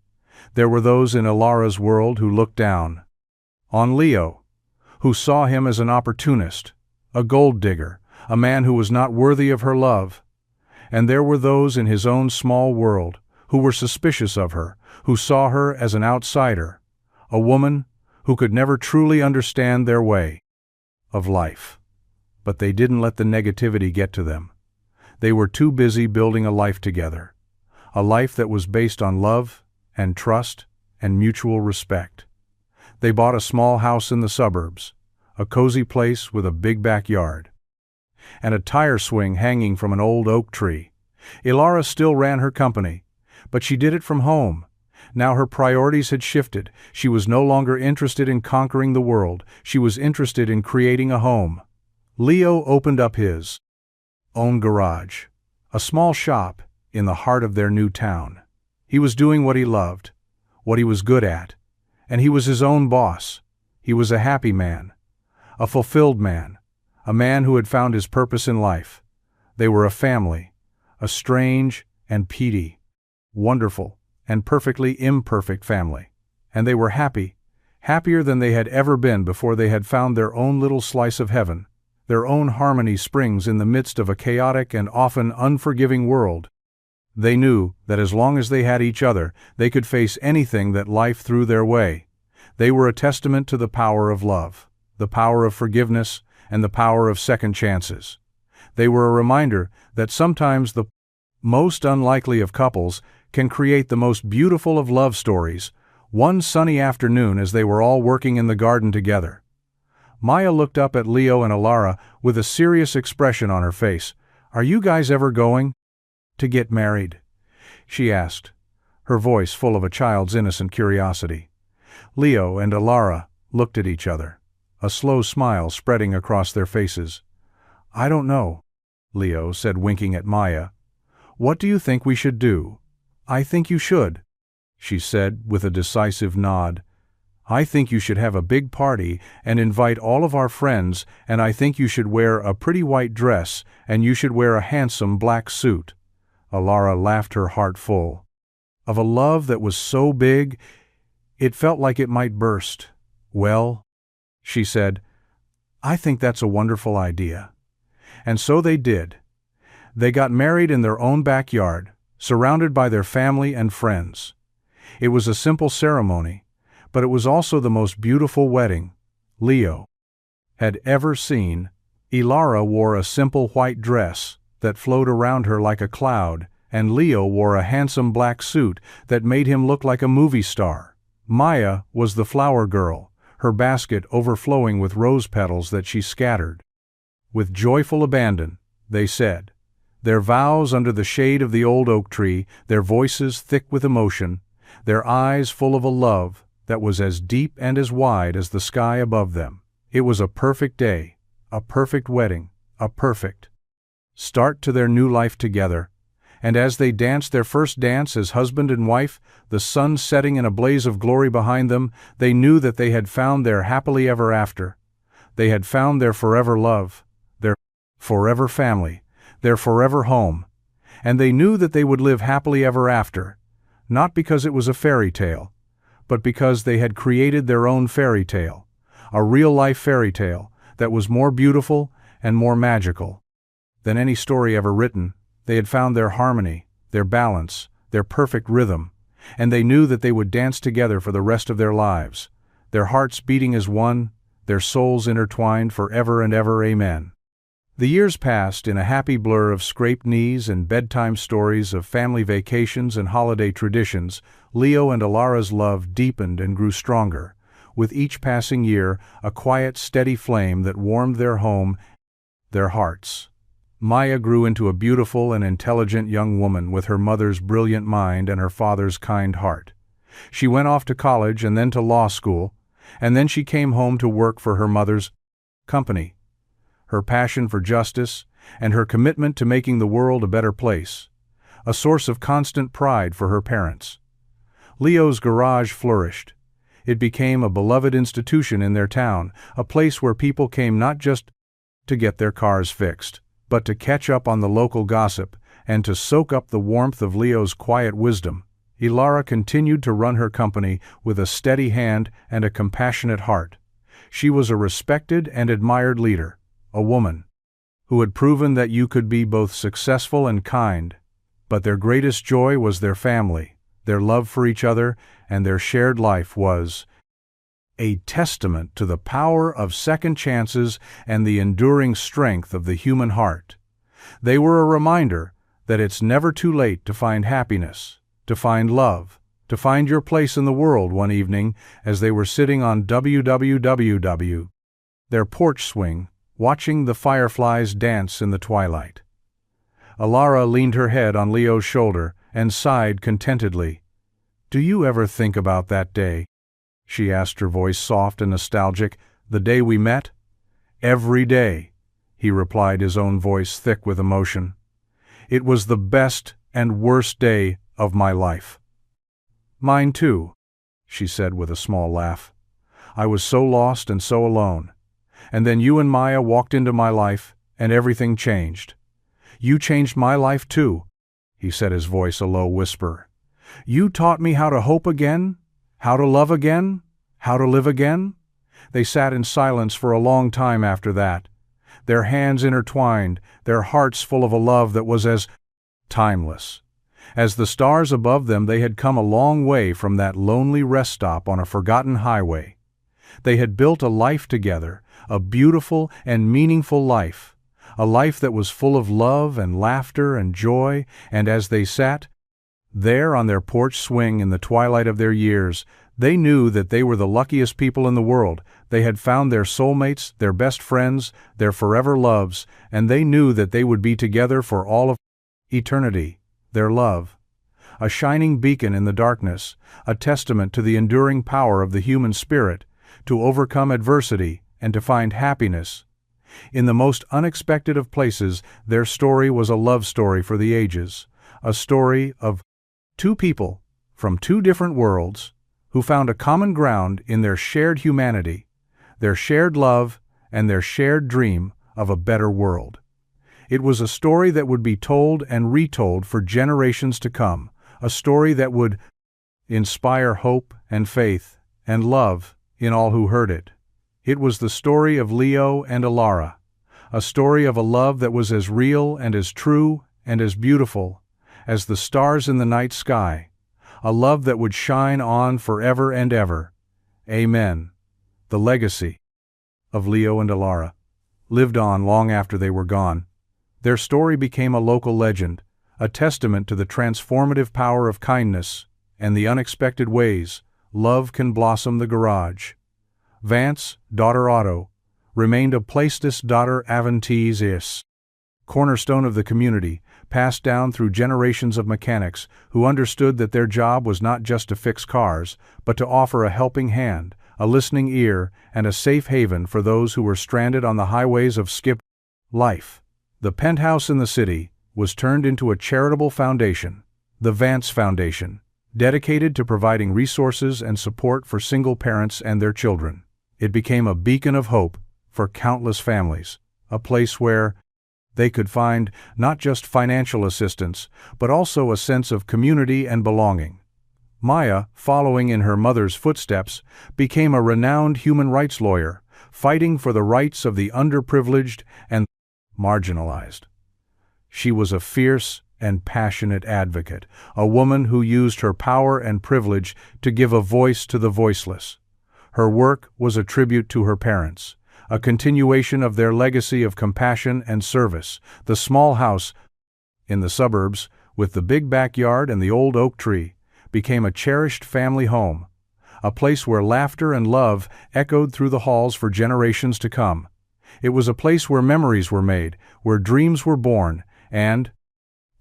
There were those in Ilara's world who looked down on Leo, who saw him as an opportunist, a gold digger, a man who was not worthy of her love. And there were those in his own small world who were suspicious of her, who saw her as an outsider, a woman who could never truly understand their way of life. But they didn't let the negativity get to them. They were too busy building a life together, a life that was based on love and trust and mutual respect. They bought a small house in the suburbs, a cozy place with a big backyard, and a tire swing hanging from an old oak tree. Ilara still ran her company, but she did it from home. Now her priorities had shifted. She was no longer interested in conquering the world. She was interested in creating a home. Leo opened up his own garage, a small shop in the heart of their new town. He was doing what he loved, what he was good at, and he was his own boss. He was a happy man, a fulfilled man, a man who had found his purpose in life. They were a family, a strange and peaty, wonderful and perfectly imperfect family. And they were happy, happier than they had ever been before they had found their own little slice of heaven. Their own harmony springs in the midst of a chaotic and often unforgiving world. They knew that as long as they had each other, they could face anything that life threw their way. They were a testament to the power of love, the power of forgiveness, and the power of second chances. They were a reminder that sometimes the most unlikely of couples can create the most beautiful of love stories. One sunny afternoon as they were all working in the garden together, Maya looked up at Leo and Ilara with a serious expression on her face. "Are you guys ever going to get married?" she asked, her voice full of a child's innocent curiosity. Leo and Ilara looked at each other, a slow smile spreading across their faces. "I don't know," Leo said, winking at Maya. "What do you think we should do?" "I think you should," she said with a decisive nod. "I think you should have a big party and invite all of our friends, and I think you should wear a pretty white dress, and you should wear a handsome black suit." Ilara laughed, her heart full of a love that was so big it felt like it might burst. "Well," she said, "I think that's a wonderful idea." And so they did. They got married in their own backyard, surrounded by their family and friends. It was a simple ceremony, but it was also the most beautiful wedding Leo had ever seen. Ilara wore a simple white dress that flowed around her like a cloud, and Leo wore a handsome black suit that made him look like a movie star. Maya was the flower girl, her basket overflowing with rose petals that she scattered with joyful abandon. They said their vows under the shade of the old oak tree, their voices thick with emotion, their eyes full of a love that was as deep and as wide as the sky above them. It was a perfect day, a perfect wedding, a perfect start to their new life together. And as they danced their first dance as husband and wife, the sun setting in a blaze of glory behind them, they knew that they had found their happily ever after. They had found their forever love, their forever family, their forever home. And they knew that they would live happily ever after, not because it was a fairy tale, but because they had created their own fairy tale, a real-life fairy tale that was more beautiful and more magical than any story ever written. They had found their harmony, their balance, their perfect rhythm, and they knew that they would dance together for the rest of their lives, their hearts beating as one, their souls intertwined forever and ever. Amen. The years passed in a happy blur of scraped knees and bedtime stories of family vacations and holiday traditions. Leo and Ilara's love deepened and grew stronger, with each passing year a quiet, steady flame that warmed their home, their hearts. Maya grew into a beautiful and intelligent young woman with her mother's brilliant mind and her father's kind heart. She went off to college and then to law school, and then she came home to work for her mother's company. Her passion for justice and her commitment to making the world a better place, a source of constant pride for her parents. Leo's garage flourished. It became a beloved institution in their town, a place where people came not just to get their cars fixed, but to catch up on the local gossip and to soak up the warmth of Leo's quiet wisdom. Ilara continued to run her company with a steady hand and a compassionate heart. She was a respected and admired leader, a woman who had proven that you could be both successful and kind. But their greatest joy was their family, their love for each other, and their shared life was a testament to the power of second chances and the enduring strength of the human heart. They were a reminder that it's never too late to find happiness, to find love, to find your place in the world. One evening, as they were sitting on their porch swing, watching the fireflies dance in the twilight, Ilara leaned her head on Leo's shoulder and sighed contentedly. "Do you ever think about that day?" she asked, her voice soft and nostalgic. "The day we met?" "Every day," he replied, his own voice thick with emotion. "It was the best and worst day of my life." "Mine too," she said with a small laugh. "I was so lost and so alone. And then you and Maya walked into my life, and everything changed. You changed my life too," he said, his voice a low whisper. "You taught me how to hope again, how to love again, how to live again." They sat in silence for a long time after that, their hands intertwined, their hearts full of a love that was as timeless as the stars above them. They had come a long way from that lonely rest stop on a forgotten highway. They had built a life together, a beautiful and meaningful life, a life that was full of love and laughter and joy. And as they sat there on their porch swing in the twilight of their years, they knew that they were the luckiest people in the world. They had found their soulmates, their best friends, their forever loves, and they knew that they would be together for all of eternity. Their love, a shining beacon in the darkness, a testament to the enduring power of the human spirit, to overcome adversity and to find happiness. In the most unexpected of places, their story was a love story for the ages, a story of two people from two different worlds who found a common ground in their shared humanity, their shared love, and their shared dream of a better world. It was a story that would be told and retold for generations to come, a story that would inspire hope and faith and love in all who heard it. It was the story of Leo and Ilara, a story of a love that was as real and as true and as beautiful as the stars in the night sky, a love that would shine on forever and ever. Amen. The legacy of Leo and Ilara lived on long after they were gone. Their story became a local legend, a testament to the transformative power of kindness and the unexpected ways love can blossom. The garage, Vance, daughter Otto, remained a placeless daughter Aventis, cornerstone of the community, passed down through generations of mechanics who understood that their job was not just to fix cars, but to offer a helping hand, a listening ear, and a safe haven for those who were stranded on the highways of skip life. The penthouse in the city was turned into a charitable foundation, the Vance Foundation, dedicated to providing resources and support for single parents and their children. It became a beacon of hope for countless families, a place where they could find not just financial assistance, but also a sense of community and belonging. Maya, following in her mother's footsteps, became a renowned human rights lawyer, fighting for the rights of the underprivileged and marginalized. She was a fierce and passionate advocate, a woman who used her power and privilege to give a voice to the voiceless. Her work was a tribute to her parents, a continuation of their legacy of compassion and service. The small house in the suburbs, with the big backyard and the old oak tree, became a cherished family home, a place where laughter and love echoed through the halls for generations to come. It was a place where memories were made, where dreams were born, and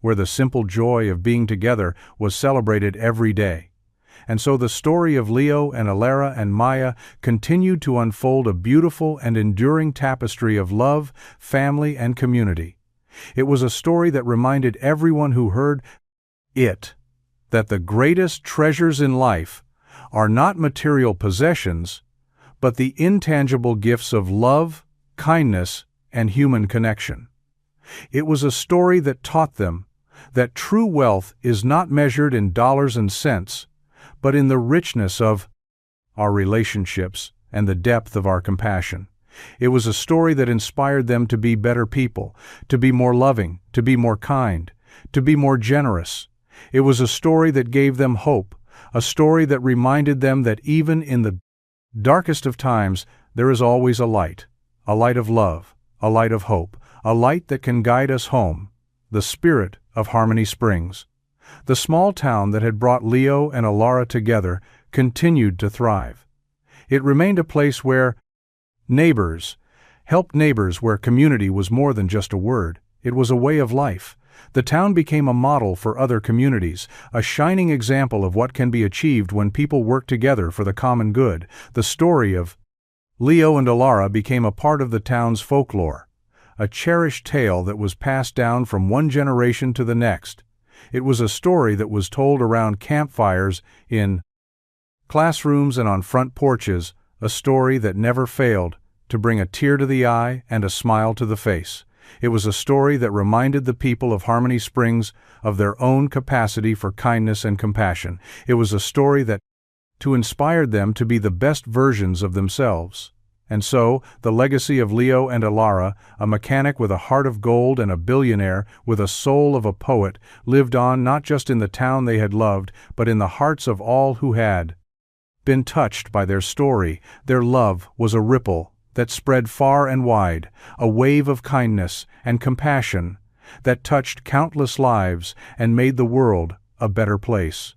where the simple joy of being together was celebrated every day. And so the story of Leo and Ilara and Maya continued to unfold, a beautiful and enduring tapestry of love, family, and community. It was a story that reminded everyone who heard it that the greatest treasures in life are not material possessions, but the intangible gifts of love, kindness, and human connection. It was a story that taught them that true wealth is not measured in dollars and cents, but in the richness of our relationships and the depth of our compassion. It was a story that inspired them to be better people, to be more loving, to be more kind, to be more generous. It was a story that gave them hope, a story that reminded them that even in the darkest of times, there is always a light of love, a light of hope, a light that can guide us home, the spirit of Harmony Springs. The small town that had brought Leo and Alara together continued to thrive. It remained a place where neighbors helped neighbors, where community was more than just a word. It was a way of life. The town became a model for other communities, a shining example of what can be achieved when people work together for the common good. The story of Leo and Alara became a part of the town's folklore, a cherished tale that was passed down from one generation to the next. It was a story that was told around campfires, in classrooms, and on front porches, a story that never failed to bring a tear to the eye and a smile to the face. It was a story that reminded the people of Harmony Springs of their own capacity for kindness and compassion. It was a story that inspired them to be the best versions of themselves. And so, the legacy of Leo and Alara, a mechanic with a heart of gold and a billionaire with a soul of a poet, lived on not just in the town they had loved, but in the hearts of all who had been touched by their story. Their love was a ripple that spread far and wide, a wave of kindness and compassion that touched countless lives and made the world a better place.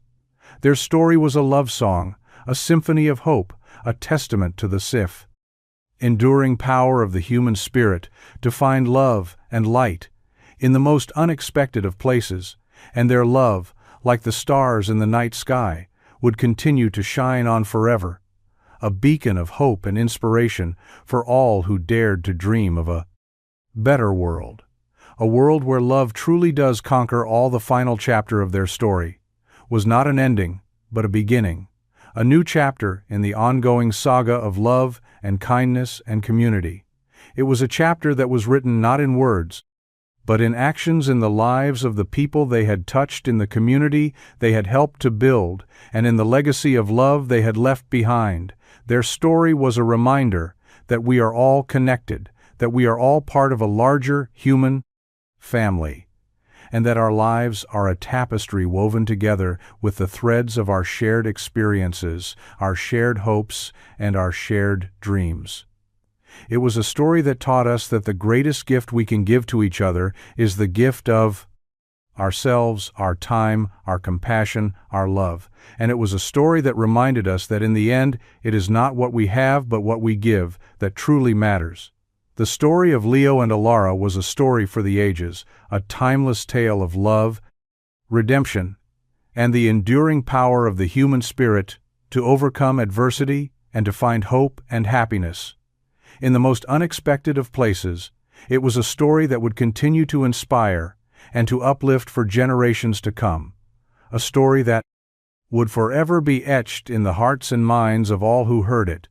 Their story was a love song, a symphony of hope, a testament to the enduring power of the human spirit to find love and light in the most unexpected of places, and their love, like the stars in the night sky, would continue to shine on forever, a beacon of hope and inspiration for all who dared to dream of a better world, a world where love truly does conquer all. The final chapter of their story was not an ending, but a beginning, a new chapter in the ongoing saga of love and kindness and community. It was a chapter that was written not in words, but in actions, in the lives of the people they had touched, in the community they had helped to build, and in the legacy of love they had left behind. Their story was a reminder that we are all connected, that we are all part of a larger human family, and that our lives are a tapestry woven together with the threads of our shared experiences, our shared hopes, and our shared dreams. It was a story that taught us that the greatest gift we can give to each other is the gift of ourselves, our time, our compassion, our love. And it was a story that reminded us that in the end, it is not what we have but what we give that truly matters. The story of Leo and Alara was a story for the ages, a timeless tale of love, redemption, and the enduring power of the human spirit to overcome adversity and to find hope and happiness. In the most unexpected of places, it was a story that would continue to inspire and to uplift for generations to come, a story that would forever be etched in the hearts and minds of all who heard it.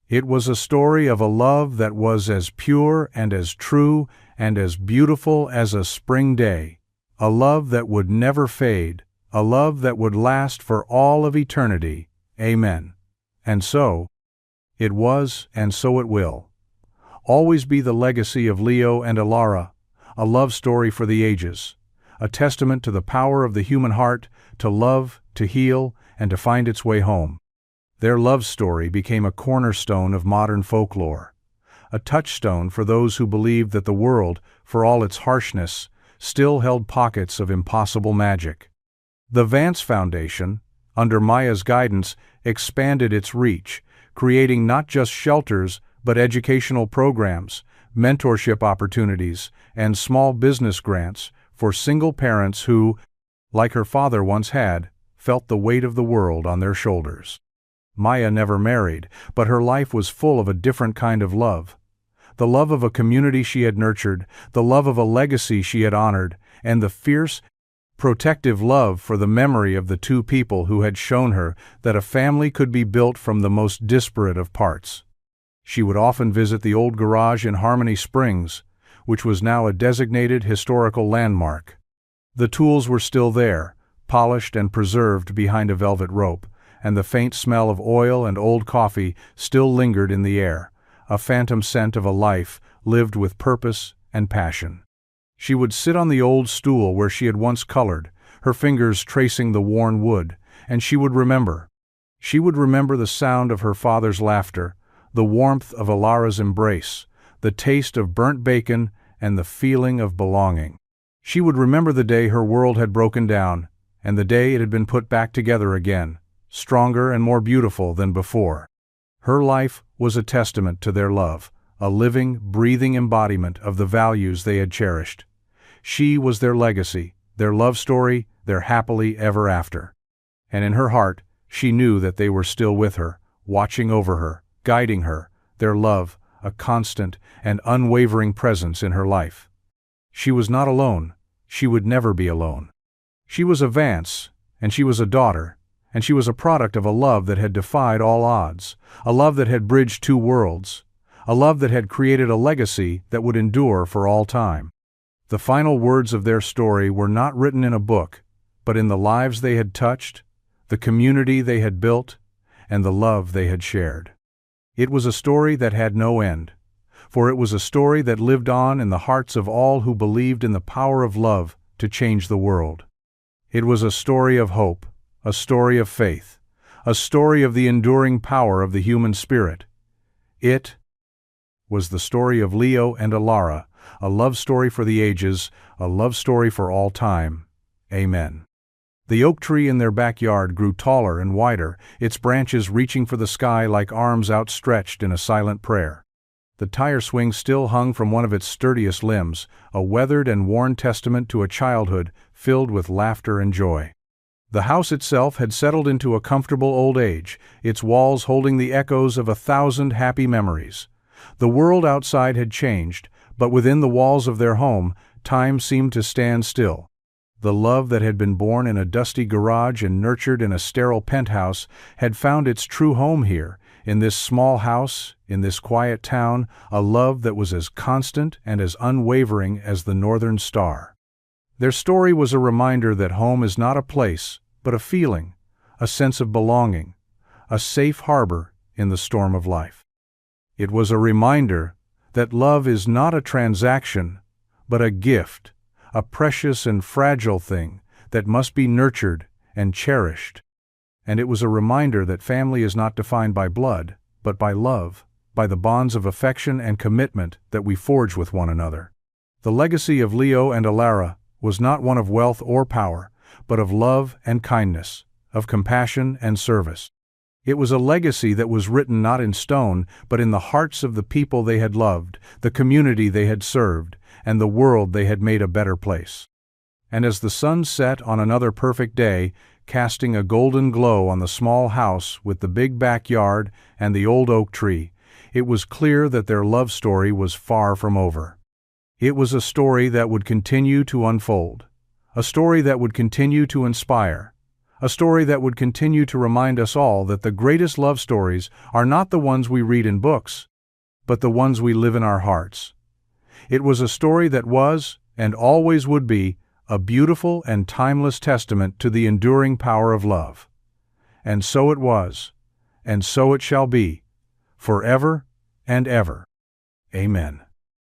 It was a story of a love that was as pure and as true and as beautiful as a spring day, a love that would never fade, a love that would last for all of eternity. Amen. And so it was, and so it will always be the legacy of Leo and Alara, a love story for the ages, a testament to the power of the human heart to love, to heal, and to find its way home. Their love story became a cornerstone of modern folklore, a touchstone for those who believed that the world, for all its harshness, still held pockets of impossible magic. The Vance Foundation, under Maya's guidance, expanded its reach, creating not just shelters but educational programs, mentorship opportunities, and small business grants for single parents who, like her father once had, felt the weight of the world on their shoulders. Maya never married, but her life was full of a different kind of love. The love of a community she had nurtured, the love of a legacy she had honored, and the fierce protective love for the memory of the two people who had shown her that a family could be built from the most disparate of parts. She would often visit the old garage in Harmony Springs, which was now a designated historical landmark. The tools were still there, polished and preserved behind a velvet rope, and the faint smell of oil and old coffee still lingered in the air, a phantom scent of a life lived with purpose and passion. She would sit on the old stool where she had once colored, her fingers tracing the worn wood, and she would remember. She would remember the sound of her father's laughter, the warmth of Alara's embrace, the taste of burnt bacon, and the feeling of belonging. She would remember the day her world had broken down, and the day it had been put back together again, stronger and more beautiful than before. Her life was a testament to their love, a living, breathing embodiment of the values they had cherished. She was their legacy, their love story, their happily ever after. And in her heart, she knew that they were still with her, watching over her, guiding her, their love, a constant and unwavering presence in her life. She was not alone. She would never be alone. She was a Vance, and she was a daughter, and she was a product of a love that had defied all odds, a love that had bridged two worlds, a love that had created a legacy that would endure for all time. The final words of their story were not written in a book, but in the lives they had touched, the community they had built, and the love they had shared. It was a story that had no end, for it was a story that lived on in the hearts of all who believed in the power of love to change the world. It was a story of hope, a story of faith, a story of the enduring power of the human spirit. It was the story of Leo and Alara, a love story for the ages, a love story for all time. Amen. The oak tree in their backyard grew taller and wider, its branches reaching for the sky like arms outstretched in a silent prayer. The tire swing still hung from one of its sturdiest limbs, a weathered and worn testament to a childhood filled with laughter and joy. The house itself had settled into a comfortable old age, its walls holding the echoes of 1,000 happy memories. The world outside had changed, but within the walls of their home, time seemed to stand still. The love that had been born in a dusty garage and nurtured in a sterile penthouse had found its true home here, in this small house, in this quiet town, a love that was as constant and as unwavering as the northern star. Their story was a reminder that home is not a place, but a feeling, a sense of belonging, a safe harbor in the storm of life. It was a reminder that love is not a transaction, but a gift, a precious and fragile thing that must be nurtured and cherished. And it was a reminder that family is not defined by blood, but by love, by the bonds of affection and commitment that we forge with one another. The legacy of Leo and Alara was not one of wealth or power, but of love and kindness, of compassion and service. It was a legacy that was written not in stone, but in the hearts of the people they had loved, the community they had served, and the world they had made a better place. And as the sun set on another perfect day, casting a golden glow on the small house with the big backyard and the old oak tree, it was clear that their love story was far from over. It was a story that would continue to unfold, a story that would continue to inspire, a story that would continue to remind us all that the greatest love stories are not the ones we read in books, but the ones we live in our hearts. It was a story that was, and always would be, a beautiful and timeless testament to the enduring power of love. And so it was, and so it shall be, forever and ever. Amen.